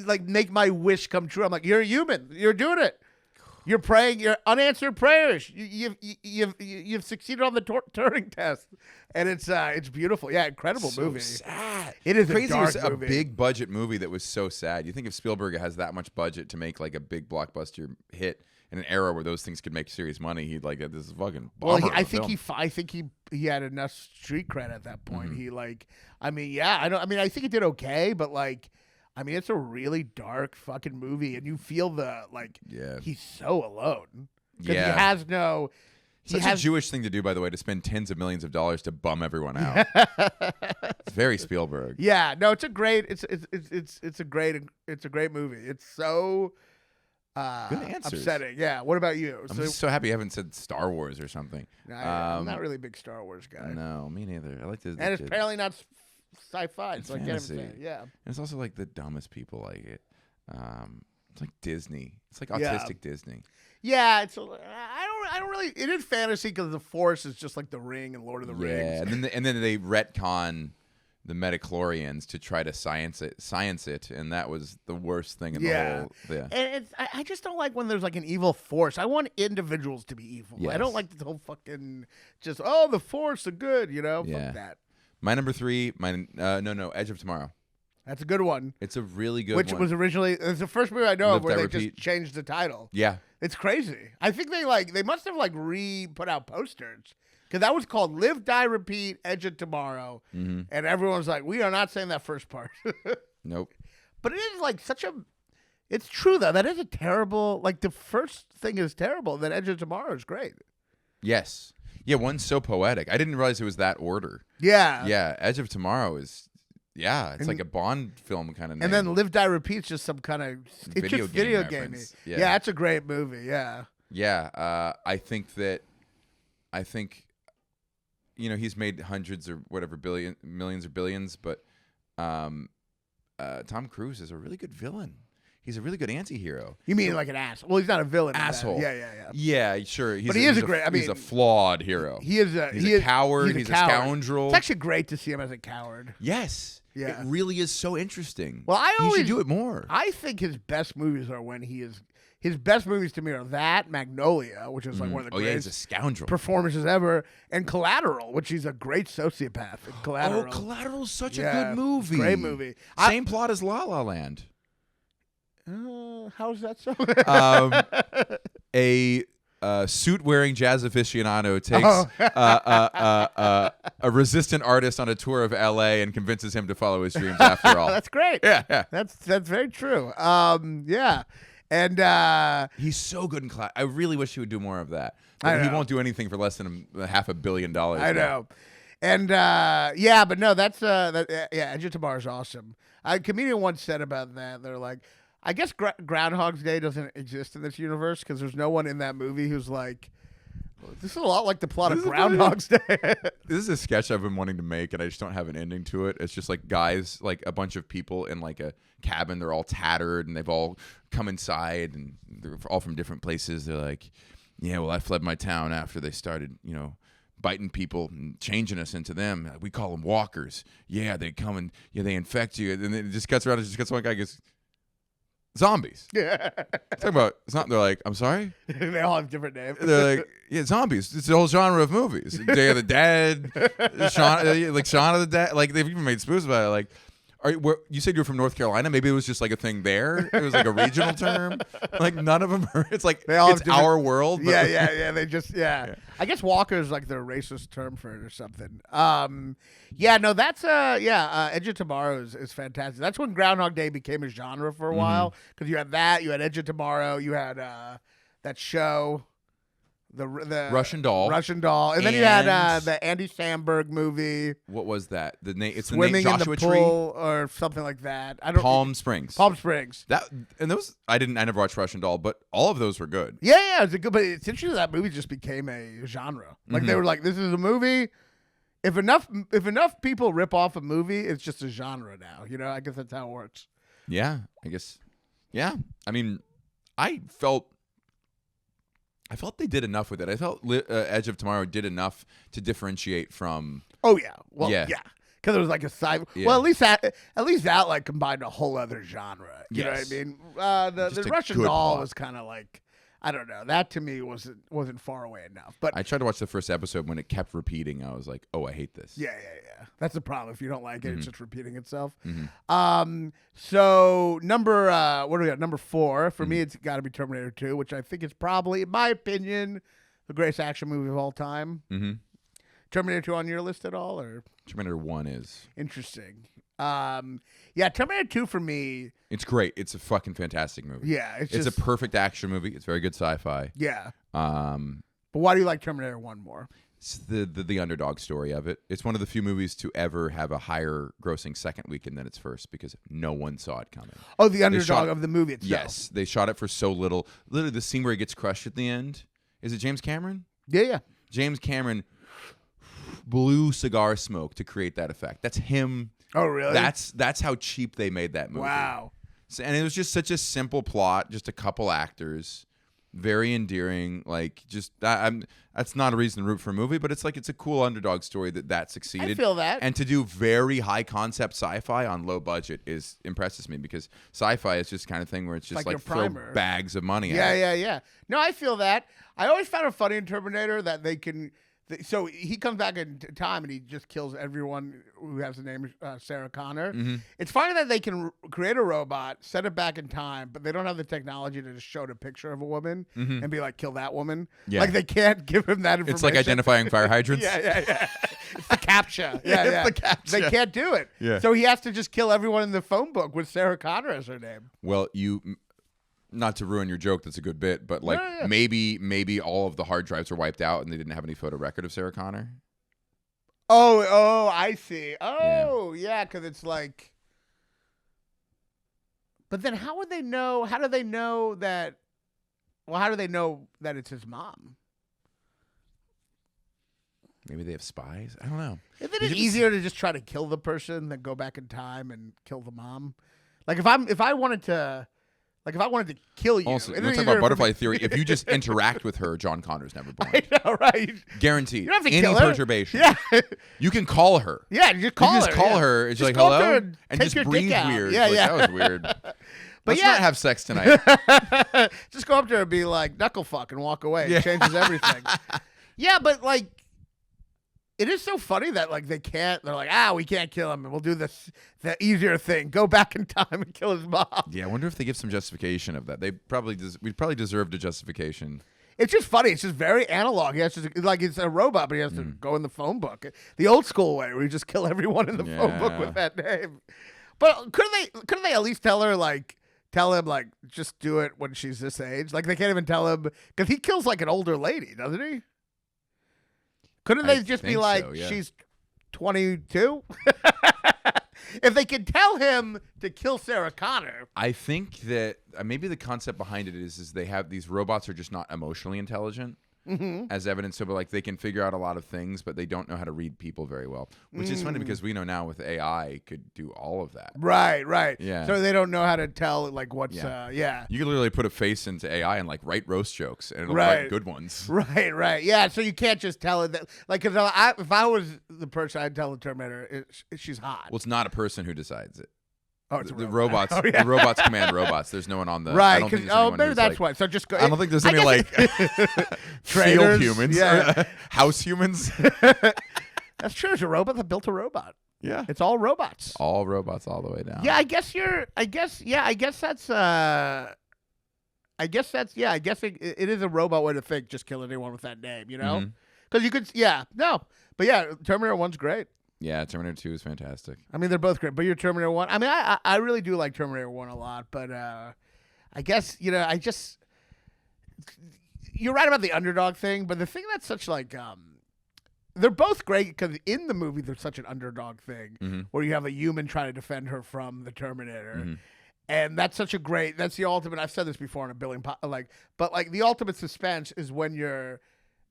like make my wish come true? I'm like, you're a human. You're doing it. You're praying your unanswered prayers. You've succeeded on the Turing test, and it's beautiful. Yeah, incredible movie. Sad. It is crazy. A It was dark a movie. big budget movie that was so sad. You think if Spielberg has that much budget to make like a big blockbuster hit in an era where those things could make serious money, he'd like this is fucking. Well, Bummer of I a think film. I think he had enough street cred at that point. Mm-hmm. He like, I mean, yeah, I think it did okay, but like, I mean, it's a really dark fucking movie, and you feel Yeah. he's so alone because Yeah. he has no. He Such has a Jewish thing to do, by the way, to spend tens of millions of dollars to bum everyone out. It's very Spielberg. Yeah, no, it's a great movie. It's so Good answers. upsetting. Yeah. What about you? I'm just so happy you haven't said Star Wars or something. I'm not really a big Star Wars guy. No, me neither. I like the And it's kid. apparently not sci-fi. It's So I get what fantasy. you're saying. Yeah. And it's also like the dumbest people like it. It's like Disney. It's like Yeah. autistic Disney. Yeah, I don't really. It is fantasy because the Force is just like the Ring and Lord of the Yeah, Rings. and then they retcon the metachlorians to try to science it, and that was the worst thing in the whole. Yeah. And I just don't like when there's like an evil force. I want individuals to be evil. I Yes. don't like the whole fucking just the Force, the good. Yeah. Fuck that. My number 3, Edge of Tomorrow. That's a good one. It's a really good Which one. was originally it's the first movie I know Live, of where Die, they Repeat. just changed the title. Yeah. It's crazy. I think they must have put out posters because that was called Live, Die, Repeat, Edge of Tomorrow, and everyone's like, we are not saying that first part. Nope. But it is like such a. It's true though. That is a terrible. Like the first thing is terrible. Then Edge of Tomorrow is great. Yes. Yeah, one's so poetic. I didn't realize it was that order. Yeah. Yeah, Edge of Tomorrow is. Yeah, it's And- like a Bond film kind of name. And then Live, Die, Repeat's just some kind of it's Video just game video reference. gamey. Yeah. It's a great movie. Yeah. Yeah, I think he's made hundreds or whatever millions or billions, but Tom Cruise is a really good villain. He's a really good anti-hero. You mean like an ass? Well, he's not a villain. in that. Asshole. Yeah. Yeah, sure. But he is a great- I he's a mean, flawed hero. He's a coward. He's a coward. scoundrel. It's actually great to see him as a coward. Yes. Yeah. It really is so interesting. Well, he should do it more. I think his best movies are when he is. His best movies to me are that Magnolia, which is like one of the Oh yeah, he's greatest a scoundrel. performances ever, and Collateral, which he's a great sociopath in Collateral. Oh, Collateral's such Yeah, a good movie. great movie. Same plot as La La Land. How's that so? A suit-wearing jazz aficionado takes Oh. a resistant artist on a tour of L.A. and convinces him to follow his dreams after all. That's great. Yeah. That's very true. Yeah, and He's so good in class. I really wish he would do more of that. I But he know. won't do anything for less than $500 million. I know. And yeah, but no, that's Edge of Tomorrow is awesome. A comedian once said about that. They're like, I guess Groundhog's Day doesn't exist in this universe because there's no one in that movie who's like, this is a lot like the plot of This is Groundhog's Day. This is a sketch I've been wanting to make, and I just don't have an ending to it. It's just like guys, like a bunch of people in like a cabin. They're all tattered, and they've all come inside, and they're all from different places. They're like, yeah, well, I fled my town after they started, biting people and changing us into them. We call them walkers. Yeah, they come and they infect you. And then it just cuts around and just cuts one guy goes, zombies. Yeah. Talking about, it's not, they're like, I'm sorry? They all have different names. They're like, yeah, zombies. It's the whole genre of movies. Day of the Dead, Shaun of the Dead. Like, they've even made spoofs about it. Like, you said you're from North Carolina. Maybe it was just like a thing there. It was like a regional term. Like, none of them are. It's like, They all have it's different- our world. But Yeah. They just I guess Walker is like their racist term for it or something. Yeah, no, that's Edge of Tomorrow is fantastic. That's when Groundhog Day became a genre for a while because you had that, you had Edge of Tomorrow, you had that show, the Russian Doll. and then you had And- the Andy Samberg movie, What was that? The name? It's the Swimming name in the Joshua Pool or something like that. I don't Palm Springs. Palm Springs. That and those. I never watched Russian Doll, but all of those were good. Yeah, it's a good, but it's interesting that movie just became a genre. Like they were like, this is a movie. If enough people rip off a movie, it's just a genre now. I guess that's how it works. Yeah, I guess. Yeah, I mean, I felt they did enough with it. I felt Edge of Tomorrow did enough to differentiate from. Oh yeah, well Yeah. because it was like a sci. Yeah. Well, at least that like combined a whole other genre. You know what I Yes. mean? Just The a Russian good Doll plot. was kind of like. I don't know. That to me wasn't far away enough. But I tried to watch the first episode. When it kept repeating, I was like, oh, I hate this. yeah. That's the problem. If you don't like it, it's just repeating itself. Mm-hmm. So number what do we got? Number 4 for me, it's got to be Terminator 2, which I think is probably, in my opinion, the greatest action movie of all time. Mm-hmm. Terminator 2 on your list at all, or Terminator 1 is interesting? Yeah, Terminator 2 for me. It's great. It's a fucking fantastic movie. Yeah, it's a perfect action movie. It's very good sci-fi. Yeah. But why do you like Terminator 1 more? It's the underdog story of it. It's one of the few movies to ever have a higher grossing second weekend than its first because no one saw it coming. Oh, the underdog of the movie itself. Yes, they shot it for so little. Literally, the scene where he gets crushed at the end. Is it James Cameron? Yeah. James Cameron blew cigar smoke to create that effect. That's him. Oh, really? That's how cheap they made that movie. Wow. So, and it was just such a simple plot, just a couple actors, very endearing. Like, just that's not a reason to root for a movie, but it's a cool underdog story that succeeded. I feel that. And to do very high concept sci-fi on low budget impresses me because sci-fi is just the kind of thing where it's just like throw bags of money at it. Yeah. No, I feel that. I always found it funny in Terminator that they can. So he comes back in time and he just kills everyone who has the name Sarah Connor. Mm-hmm. It's funny that they can create a robot, set it back in time, but they don't have the technology to just show the picture of a woman and be like, kill that woman. Yeah. Like they can't give him that information. It's like identifying fire hydrants. Yeah. It's the captcha. Yeah. It's the captcha. They can't do it. Yeah. So he has to just kill everyone in the phone book with Sarah Connor as her name. Well, not to ruin your joke, that's a good bit, but Yeah. maybe all of the hard drives were wiped out and they didn't have any photo record of Sarah Connor. Oh, I see. Oh, yeah, because it's like. But then how would they know? How do they know that? Well, how do they know that it's his mom? Maybe they have spies. I don't know. Isn't it easier to just try to kill the person than go back in time and kill the mom? Like if I wanted to kill you. Also, we're talking about butterfly theory. If you just interact with her, John Connor's never born. I know, right? Guaranteed. You don't have to Any kill her. perturbation. Yeah. You can call her. Yeah, you just call her. You just call her. It's Just like, go up hello? there And take just your breathe dick out. weird. Yeah, Like, yeah. that was weird. Let's yeah. not have sex tonight. Just go up there and be like, knuckle fuck and walk away. Yeah. It changes everything. Yeah, but like, it is so funny that like they can't. They're like, we can't kill him, and we'll do the easier thing: go back in time and kill his mom. Yeah, I wonder if they give some justification of that. We probably deserved a justification. It's just funny. It's just very analog. He has to, like it's a robot, but he has to go in the phone book, the old school way, where you just kill everyone in the phone book with that name. But couldn't they at least tell him like just do it when she's this age? Like they can't even tell him because he kills like an older lady, doesn't he? Couldn't they just be like, so, yeah. she's 22? If they could tell him to kill Sarah Connor. I think that maybe the concept behind it is they have these robots are just not emotionally intelligent. As evidence of like they can figure out a lot of things, but they don't know how to read people very well, which is funny because we know now with AI could do all of that. Right. Yeah. So they don't know how to tell like what's yeah. You can literally put a face into AI and like write roast jokes and it'll write good ones. Right. Yeah. So you can't just tell it that like because if I was the person, I'd tell the Terminator she's hot. Well, it's not a person who decides it. Oh, it's the a robots. Oh, yeah. The robots command robots. There's no one on the right. I don't think there's anyone maybe who's that's like, why. So just go. I don't think there's any like field Traders, humans, yeah. house humans. That's true. It's a robot that built a robot. Yeah, it's all robots. All robots, all the way down. Yeah, I guess that's. I guess it is a robot way to think. Just kill anyone with that name, you know? Because you could. Yeah. No. But yeah, Terminator 1's great. Yeah, Terminator 2 is fantastic. I mean, they're both great, but you're Terminator 1. I mean, I really do like Terminator 1 a lot, but I guess, you're right about the underdog thing, but the thing that's such like, they're both great because in the movie there's such an underdog thing where you have a human trying to defend her from the Terminator. And that's that's the ultimate, I've said this before in a billion, but the ultimate suspense is when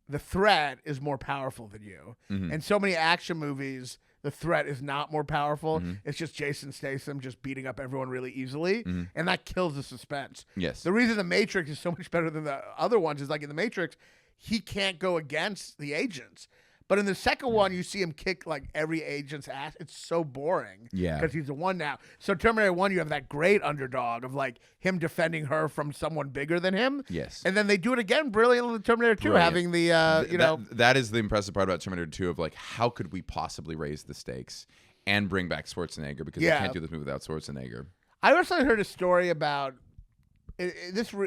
the threat is more powerful than you. And so many action movies, the threat is not more powerful. It's just Jason Statham just beating up everyone really easily. And that kills the suspense. Yes. The reason The Matrix is so much better than the other ones is like in The Matrix, he can't go against the agents. But in the second one, you see him kick like every agent's ass. It's so boring. Yeah. Because he's the one now. So Terminator 1, you have that great underdog of like him defending her from someone bigger than him. Yes. And then they do it again brilliantly in Terminator 2, Brilliant. having the, That is the impressive part about Terminator 2 of like, how could we possibly raise the stakes and bring back Schwarzenegger? Because you can't do this movie without Schwarzenegger. I also heard a story about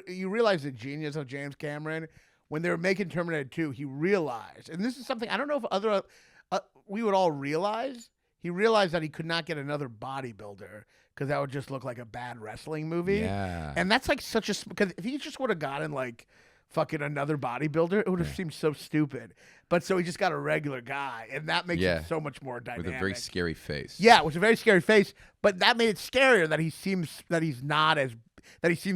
you realize the genius of James Cameron when they were making Terminator 2. He realized, and this is something I don't know if we would all realize. He realized that he could not get another bodybuilder because that would just look like a bad wrestling movie. Yeah, and that's like because if he just would have gotten like fucking another bodybuilder, it would have seemed so stupid. But so he just got a regular guy, and that makes it so much more dynamic. With a very scary face. Yeah, with a very scary face, but that made it scarier that he seems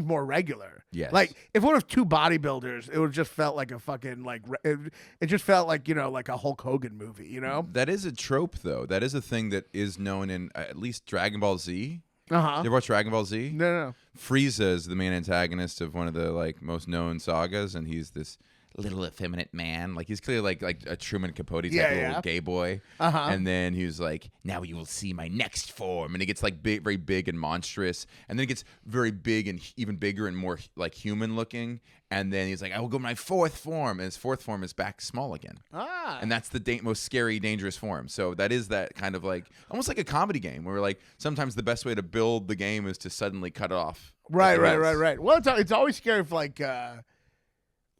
more regular. Yes. Like if one of two bodybuilders, it would just felt like a fucking like it just felt like like a Hulk Hogan movie. That is a trope, though. That is a thing that is known in at least Dragon Ball Z. You ever watch Dragon Ball Z? No. Frieza is the main antagonist of one of the like most known sagas, and he's this little effeminate man. Like he's clearly like a Truman Capote type little gay boy. And then he was like, "Now you will see my next form," and he gets like very big and monstrous, and then it gets very big and even bigger and more like human looking. And then he's like, "I will go my fourth form," and his fourth form is back small again. And that's the most scary, dangerous form. So that is that kind of like almost like a comedy game where like sometimes the best way to build the game is to suddenly cut it off. Right. Well, it's always scary if like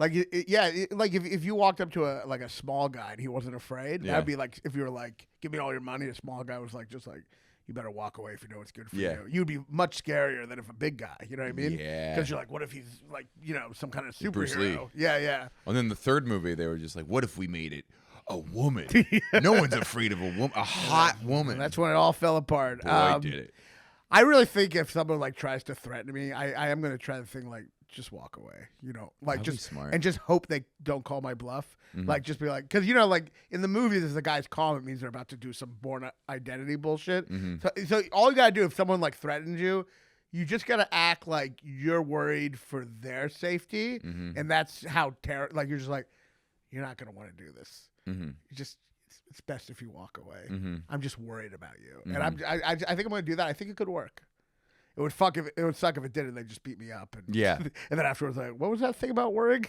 if you walked up to a small guy and he wasn't afraid, that'd be like if you were like, "Give me all your money," a small guy was like, just like, "You better walk away if you know what's good for you." You'd be much scarier than if a big guy, you know what I mean? Yeah. Because you're like, what if he's like, some kind of superhero? Bruce Lee. Yeah. And then the third movie, they were just like, "What if we made it a woman? No one's afraid of a woman, a hot woman." And that's when it all fell apart. Boy, did it. I really think if someone like tries to threaten me, I am going to try the thing like, just walk away, like That'd just be smart. and just hope they don't call my bluff. Like just be like, because like in the movies, if the guy's calm, it means they're about to do some born identity bullshit. So all you gotta do if someone like threatens you, you just gotta act like you're worried for their safety, and that's how like you're just like, you're not gonna want to do this. You just it's best if you walk away. I'm just worried about you, and I think I'm gonna do that. I think it could work. It would suck if it didn't. They just beat me up. And, and then afterwards, like, what was that thing about worrying?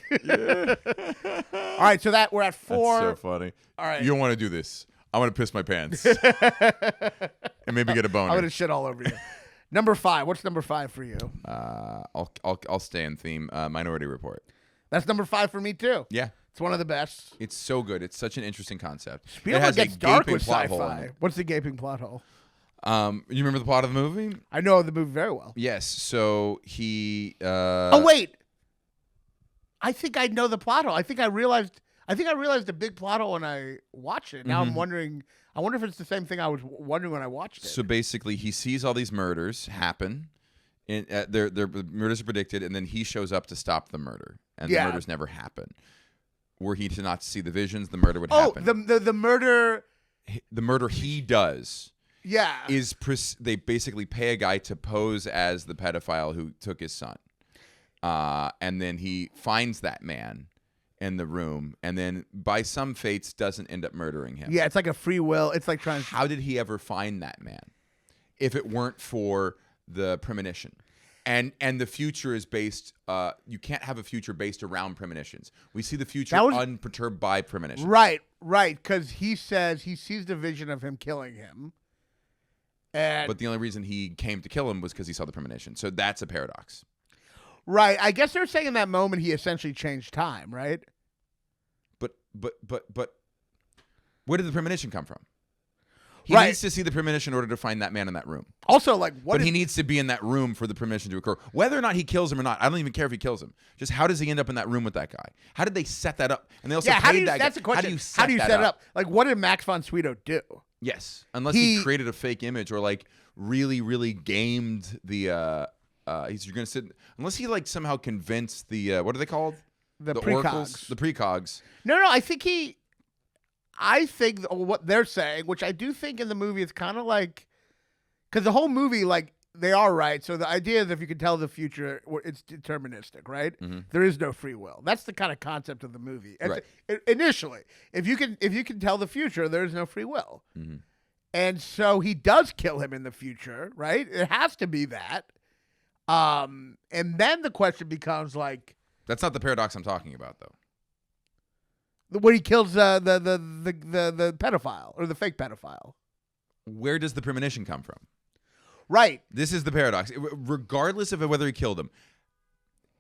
All right, so we're at 4. That's so funny. All right, you don't want to do this. I want to piss my pants and maybe get a boner. I'm gonna shit all over you. Number 5. What's number 5 for you? I'll stay in theme. Minority Report. That's number 5 for me too. Yeah. It's one of the best. It's so good. It's such an interesting concept. Spielberg gets dark with sci-fi. What's the gaping plot hole? You remember the plot of the movie? I know the movie very well. Yes. So he. Oh wait. I think I know the plot hole. I think I realized the big plot hole when I watched it. Now I'm wondering. I wonder if it's the same thing I was wondering when I watched it. So basically, he sees all these murders happen. Their murders are predicted, and then he shows up to stop the murder, and the murders never happen. Were he to not see the visions, the murder would happen. Oh, the murder. The murder he does. Yeah. They basically pay a guy to pose as the pedophile who took his son. And then he finds that man in the room, and then by some fates doesn't end up murdering him. Yeah, it's like a free will. It's like trying to... How did he ever find that man if it weren't for the premonition? And the future is based... you can't have a future based around premonitions. We see the future unperturbed by premonition. Right, because he says he sees the vision of him killing him. But the only reason he came to kill him was because he saw the premonition. So that's a paradox. Right. I guess they're saying in that moment he essentially changed time, right? But where did the premonition come from? He needs to see the premonition in order to find that man in that room. Also, like, he needs to be in that room for the premonition to occur. Whether or not he kills him or not, I don't even care if he kills him. Just how does he end up in that room with that guy? How did they set that up? And they also paid that guy. That's a question. How do you set it up? Like, what did Max von Sydow do? Yes, unless he created a fake image or like really, really gamed the. You're gonna sit unless he like somehow convinced the what are they called? The oracles, the precogs. No, I think what they're saying, which I do think in the movie, it's kind of like, because the whole movie, like, they are right. So the idea is if you can tell the future, it's deterministic, right? Mm-hmm. There is no free will. That's the kind of concept of the movie. Right. Initially, if you can tell the future, there is no free will. Mm-hmm. And so he does kill him in the future, right? It has to be that. And then the question becomes like, that's not the paradox I'm talking about, though. when he kills the pedophile or the fake pedophile. Where does the premonition come from? Right. This is the paradox. Regardless of whether he killed him,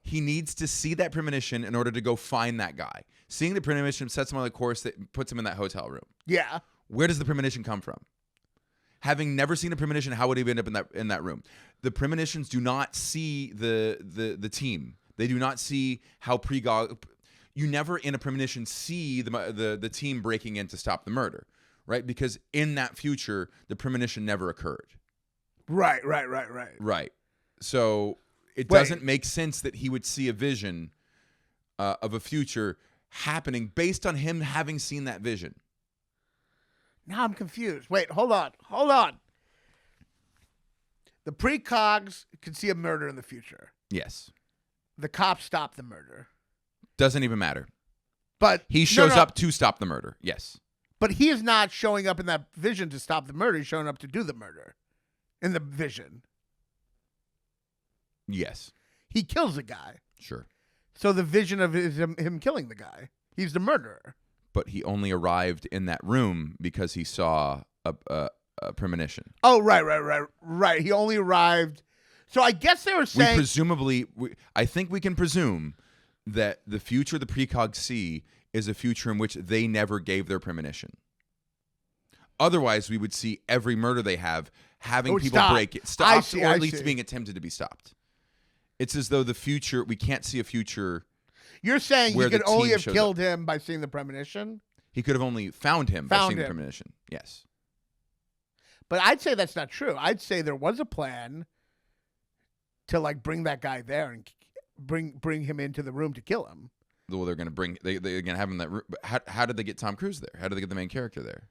he needs to see that premonition in order to go find that guy. Seeing the premonition sets him on the course that puts him in that hotel room. Yeah. Where does the premonition come from? Having never seen a premonition, how would he end up in that room? The premonitions do not see the team. They do not see how pregog. You never in a premonition see the team breaking in to stop the murder, right? Because in that future, the premonition never occurred. Right. Right. So it doesn't make sense that he would see a vision of a future happening based on him having seen that vision. Now I'm confused. Wait, hold on. The precogs can see a murder in the future. Yes. The cops stop the murder. Doesn't even matter. But he shows up to stop the murder. Yes. But he is not showing up in that vision to stop the murder. He's showing up to do the murder in the vision. Yes. He kills a guy. Sure. So the vision of is him killing the guy. He's the murderer. But he only arrived in that room because he saw a premonition. Oh, right. He only arrived. So I guess they were saying... I think we can presume that the future the precogs see is a future in which they never gave their premonition. Otherwise, we would see every murder they have having people break it, stopped, or at least being attempted to be stopped. It's as though the future, we can't see a future. You're saying he could only have killed him by seeing the premonition? He could have only found him by seeing the premonition. Yes. But I'd say that's not true. I'd say there was a plan to like bring that guy there and bring him into the room to kill him. Well, they're going to have him in that room. How did they get Tom Cruise there? How did they get the main character there?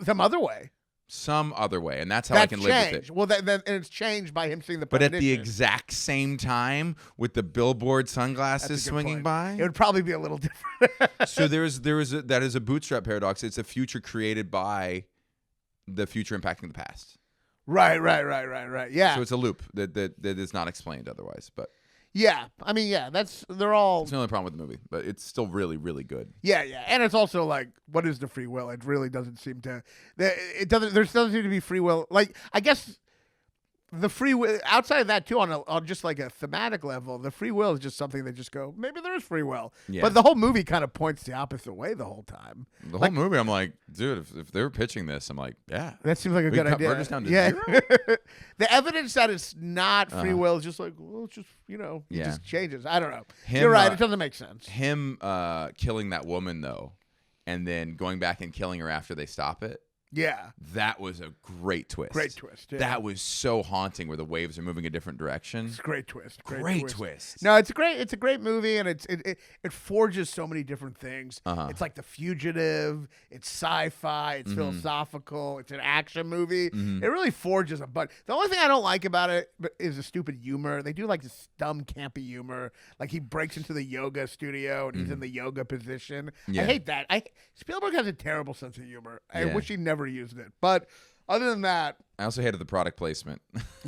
Some other way. Some other way, and that's how I can live with it. Well, and it's changed by him seeing the premonition. But at the exact same time, with the billboard sunglasses swinging by, it would probably be a little different. So that is a bootstrap paradox. It's a future created by the future impacting the past. Right. Yeah. So it's a loop that is not explained otherwise. But yeah, I mean, yeah, they're all. It's the only problem with the movie, but it's still really, really good. Yeah, and it's also like, what is the free will? It really doesn't seem to. It doesn't. There doesn't seem to be free will. Like, I guess the free will outside of that too, on just like a thematic level, the free will is just something that just go, maybe there is free will. Yeah. But the whole movie kind of points the opposite way the whole time. The whole movie, I'm like, dude, if they were pitching this, I'm like, yeah, that seems like a good idea. Burgers down to zero? The evidence that it's not free will is just like, well, it's just it just changes. I don't know. You're right. It doesn't make sense. Him killing that woman though, and then going back and killing her after they stop it. Yeah. That was a great twist. Great twist. Yeah. That was so haunting where the waves are moving a different direction. It's a great twist. Great twist. No, it's a great movie, and it forges so many different things. Uh-huh. It's like The Fugitive, it's sci-fi, it's philosophical, it's an action movie. Mm-hmm. It really forges a bunch. The only thing I don't like about it is the stupid humor. They do like this dumb, campy humor. Like he breaks into the yoga studio and he's in the yoga position. Yeah. I hate that. Spielberg has a terrible sense of humor. I wish he never used it, but other than that, I also hated the product placement.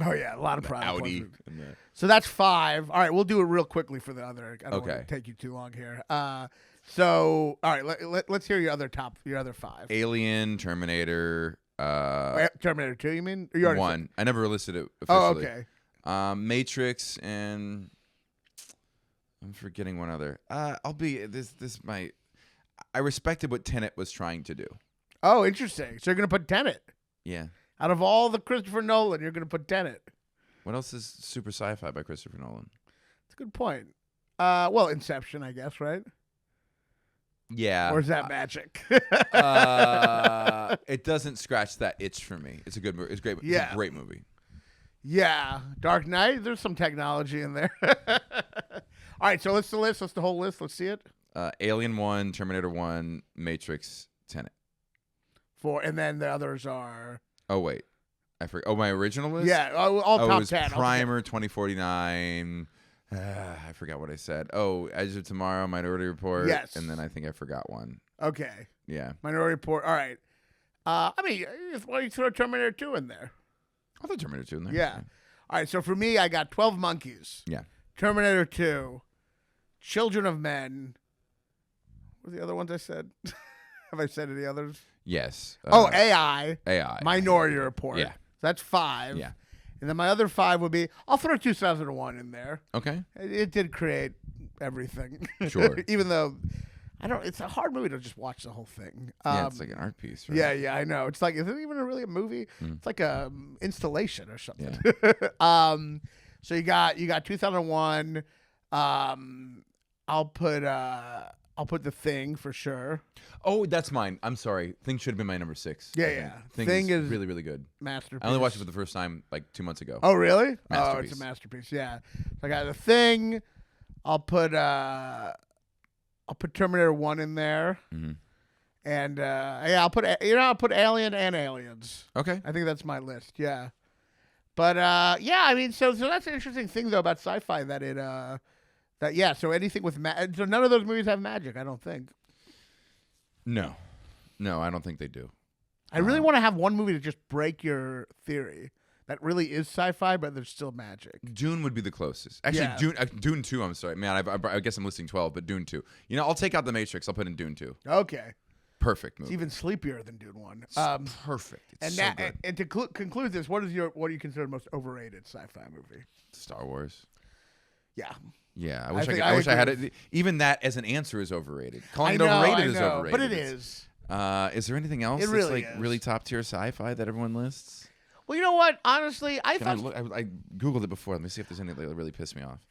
Oh yeah, a lot of product Audi placement. So that's 5. All right, we'll do it real quickly for the other. I don't want to take you too long here. So all right, let's hear your other 5. Alien, Terminator. Terminator 2. You mean? You 1. I never listed it officially. Oh, okay. Matrix, and I'm forgetting one other. I'll be this. I respected what Tenet was trying to do. Oh, interesting. So you're going to put Tenet? Yeah. Out of all the Christopher Nolan, you're going to put Tenet. What else is super sci-fi by Christopher Nolan? That's a good point. Well, Inception, I guess, right? Yeah. Or is that magic? It doesn't scratch that itch for me. It's a good movie. It's great. Yeah. It's a great movie. Yeah. Dark Knight, there's some technology in there. All right, so let's the whole list. Let's see it. Alien 1, Terminator 1, Matrix, Tenet. 4, and then the others are... Oh, wait. I forgot. Oh, my original list? Yeah, all it top was 10. Primer, 2049. I forgot what I said. Oh, Edge of Tomorrow, Minority Report. Yes. And then I think I forgot one. Okay. Yeah. Minority Report. All right. I mean, why don't you throw Terminator 2 in there? I'll throw Terminator 2 in there. Yeah. All right, so for me, I got 12 Monkeys. Yeah. Terminator 2. Children of Men. What were the other ones I said? Have I said any others? Yes. AI. AI. Minority Report. Yeah. That's 5. Yeah. And then my other 5 would be, I'll throw 2001 in there. Okay. It did create everything. Sure. Even though, it's a hard movie to just watch the whole thing. Yeah, it's like an art piece, right? Yeah, I know. It's like, is it even really a movie? It's like a installation or something. Yeah. So you got 2001. I'll put The Thing for sure. Oh, that's mine. I'm sorry. Thing should have been my number 6. I think. Thing is really, really good. Masterpiece. I only watched it for the first time like 2 months ago. Oh, really? Oh, Masterpiece. it's a masterpiece. Yeah. So I got The Thing. I'll put Terminator 1 in there. Mm-hmm. And I'll put Alien and Aliens. Okay. I think that's my list. Yeah. But I mean, so that's an interesting thing though about sci-fi that it so anything with so none of those movies have magic, I don't think. No, I don't think they do. I really want to have one movie to just break your theory that really is sci-fi, but there's still magic. Dune would be the closest. Actually, Yeah. Dune 2. I'm sorry, man. I guess I'm listing 12, but Dune 2. You know, I'll take out The Matrix. I'll put in Dune 2. Okay. Perfect It's movie. even sleepier than Dune 1. It's perfect. It's so good. And to conclude this, what do you consider the most overrated sci-fi movie? Star Wars. Yeah. Yeah, I wish I had agree. it. Even that as an answer is overrated. Calling it I overrated is know, overrated. but it is. Is there anything else It that's really like is. really top tier sci-fi that everyone lists? Well, you know what? Honestly, I Can I thought look? I googled it before. Let me see if there's anything that really pissed me off.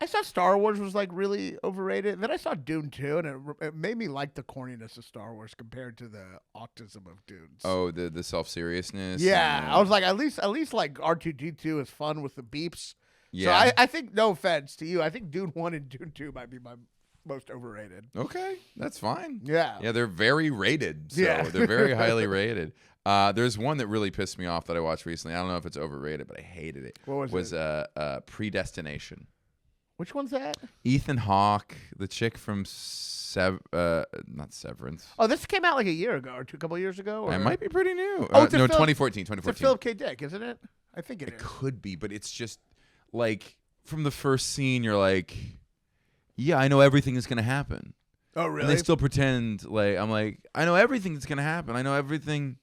I saw Star Wars was like really overrated. And then I saw Dune 2, and it made me like the corniness of Star Wars compared to the autism of Dunes. Oh, the self-seriousness. Yeah, and, I was like, at least like R2D2 is fun with the beeps. Yeah. So I think, no offense to you, I think Dune 1 and Dune 2 might be my most overrated. Okay, that's fine. Yeah. Yeah, they're very rated. So Yeah. they're very highly rated. There's one that really pissed me off that I watched recently. I don't know if it's overrated, but I hated it. What was it? Predestination. Which one's that? Ethan Hawke, the chick from not Severance. Oh, this came out like a year ago or a couple of years ago? Or? It might be pretty new. Oh, it's a no, Phil- 2014. It's a 2014. Philip K. Dick, isn't it? I think it It is. could be, but it's just like from the first scene, you're like, yeah, I know everything is going to happen. Oh, really? And they still pretend like, I'm like, I know everything that's going to happen. I know everything.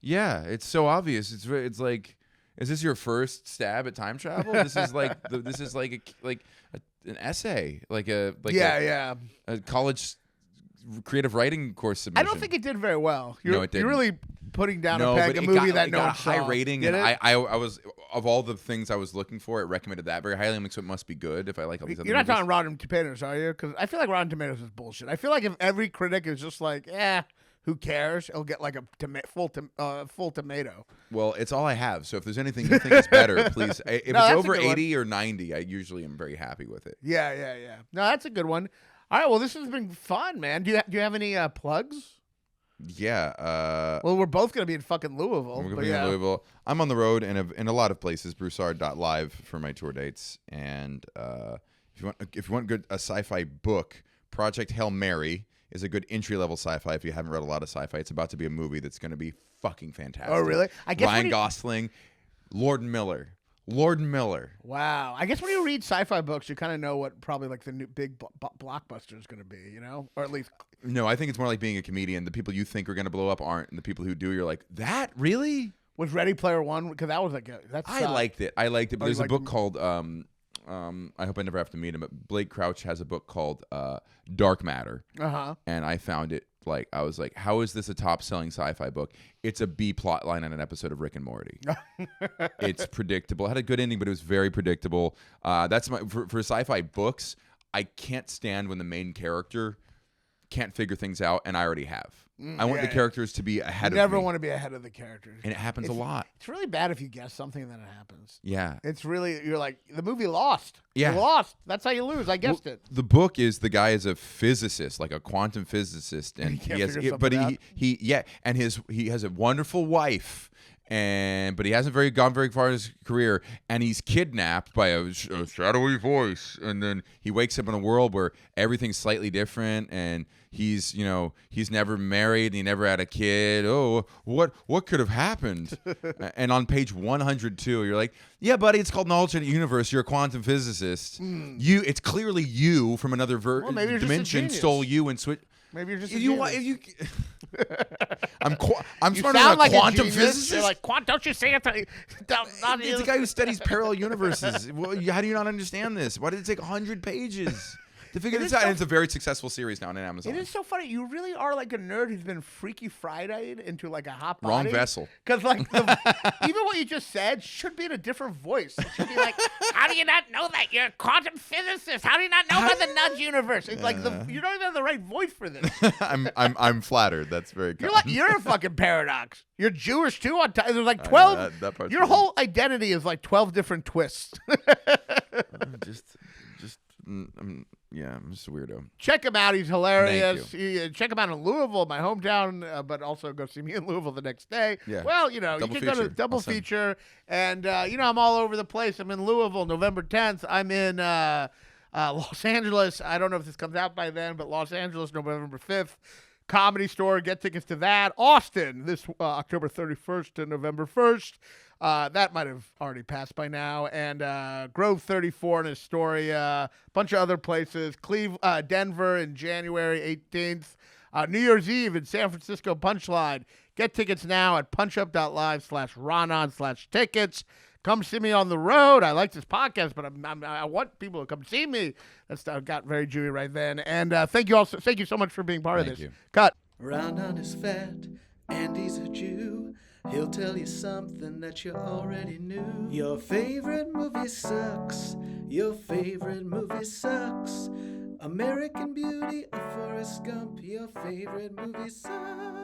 Yeah, it's so obvious. It's like, is this your first stab at time travel? This is like an essay, yeah. a college creative writing course I submission. don't think it did very well. No, it didn't. You're really putting down No, a peg, but a it movie got, that it no got one a high saw. rating, Get and it? I was of all the things I was looking for, it recommended that very highly. I'm like, so it must be good if I like all these other You're not movies. talking Rotten Tomatoes, are you? Because I feel like Rotten Tomatoes is bullshit. I feel like if every critic is just like, who cares? It'll get like a full tomato. Well, it's all I have. So if there's anything you think is better, please. If No, that's it's a over good one. 80 or 90, I usually am very happy with it. Yeah. No, that's a good one. All right, well, this has been fun, man. Do you have any plugs? Yeah. Well, we're both gonna be in fucking Louisville. We're going to but be yeah. in Louisville. I'm on the road in a lot of places, Broussard.live for my tour dates. And if you want a sci-fi book, Project Hail Mary is a good entry-level sci-fi if you haven't read a lot of sci-fi. It's about to be a movie that's going to be fucking fantastic. Oh, really? I guess Ryan Gosling, Lord Miller. Wow. I guess when you read sci-fi books, you kind of know what probably like the new big blockbuster is going to be, you know, or at least. No, I think it's more like being a comedian. The people you think are going to blow up aren't, and the people who do, you're like, that really? Was Ready Player One? Because that was like I liked it. But you there's a liked book it? called I hope I never have to meet him. But Blake Crouch has a book called Dark Matter, and I found it like I was like, how is this a top-selling sci-fi book? It's a B plot line on an episode of Rick and Morty. It's predictable. It had a good ending, but it was very predictable. That's for sci-fi books. I can't stand when the main character can't figure things out, and I already have. I want the characters to be ahead of me. Never want to be ahead of the characters. And it happens a lot. It's really bad if you guess something and then it happens. Yeah. It's really, you're like, the movie Lost. Yeah. You lost. That's how you lose. I guessed it. The book is the guy is a physicist, like a quantum physicist, and He can't he has, figure but something out. he has a wonderful wife, but he hasn't gone very far in his career, and he's kidnapped by a shadowy voice, and then he wakes up in a world where everything's slightly different, and he's never married and he never had a kid. Oh, what could have happened? And on page 102, you're like, yeah, buddy, it's called an alternate universe. You're a quantum physicist. It's clearly you from another dimension stole you and switched. Maybe you're just a genius. I'm You smarter sound than a like quantum a genius. physicist. You're like, don't you say it? It's a guy who studies parallel universes. How do you not understand this? Why did it take 100 pages to figure this out? And it's a very successful series now on Amazon. It is so funny. You really are like a nerd who's been Freaky Friday'd into like a hot body. Wrong vessel. Because like even what you just said should be in a different voice. It should be like, how do you not know that? You're a quantum physicist. How do you not know about the nudge universe? It's like you don't even have the right voice for this. I'm flattered. That's very kind. You're a fucking paradox. You're Jewish too. There's like 12. That part's your weird. whole identity is like 12 different twists. Yeah, I'm just a weirdo. Check him out. He's hilarious. Thank Check him out in Louisville, my hometown, but also go see me in Louisville the next day. Yeah. Well, you can go to double Awesome. feature. And, I'm all over the place. I'm in Louisville, November 10th. I'm in Los Angeles. I don't know if this comes out by then, but Los Angeles, November 5th. Comedy Store. Get tickets to that. Austin, this October 31st to November 1st. That might have already passed by now. And Grove 34 in Astoria, a bunch of other places. Denver in January 18th. New Year's Eve in San Francisco Punchline. Get tickets now at punchup.live/Raanan/tickets. Come see me on the road. I like this podcast, but I want people to come see me. That got very Jewy right then. And thank you so much for being part of this. You. Cut. Raanan is fat and he's a Jew. He'll tell you something that you already knew. Your favorite movie sucks. Your favorite movie sucks. American Beauty or Forrest Gump. Your favorite movie sucks.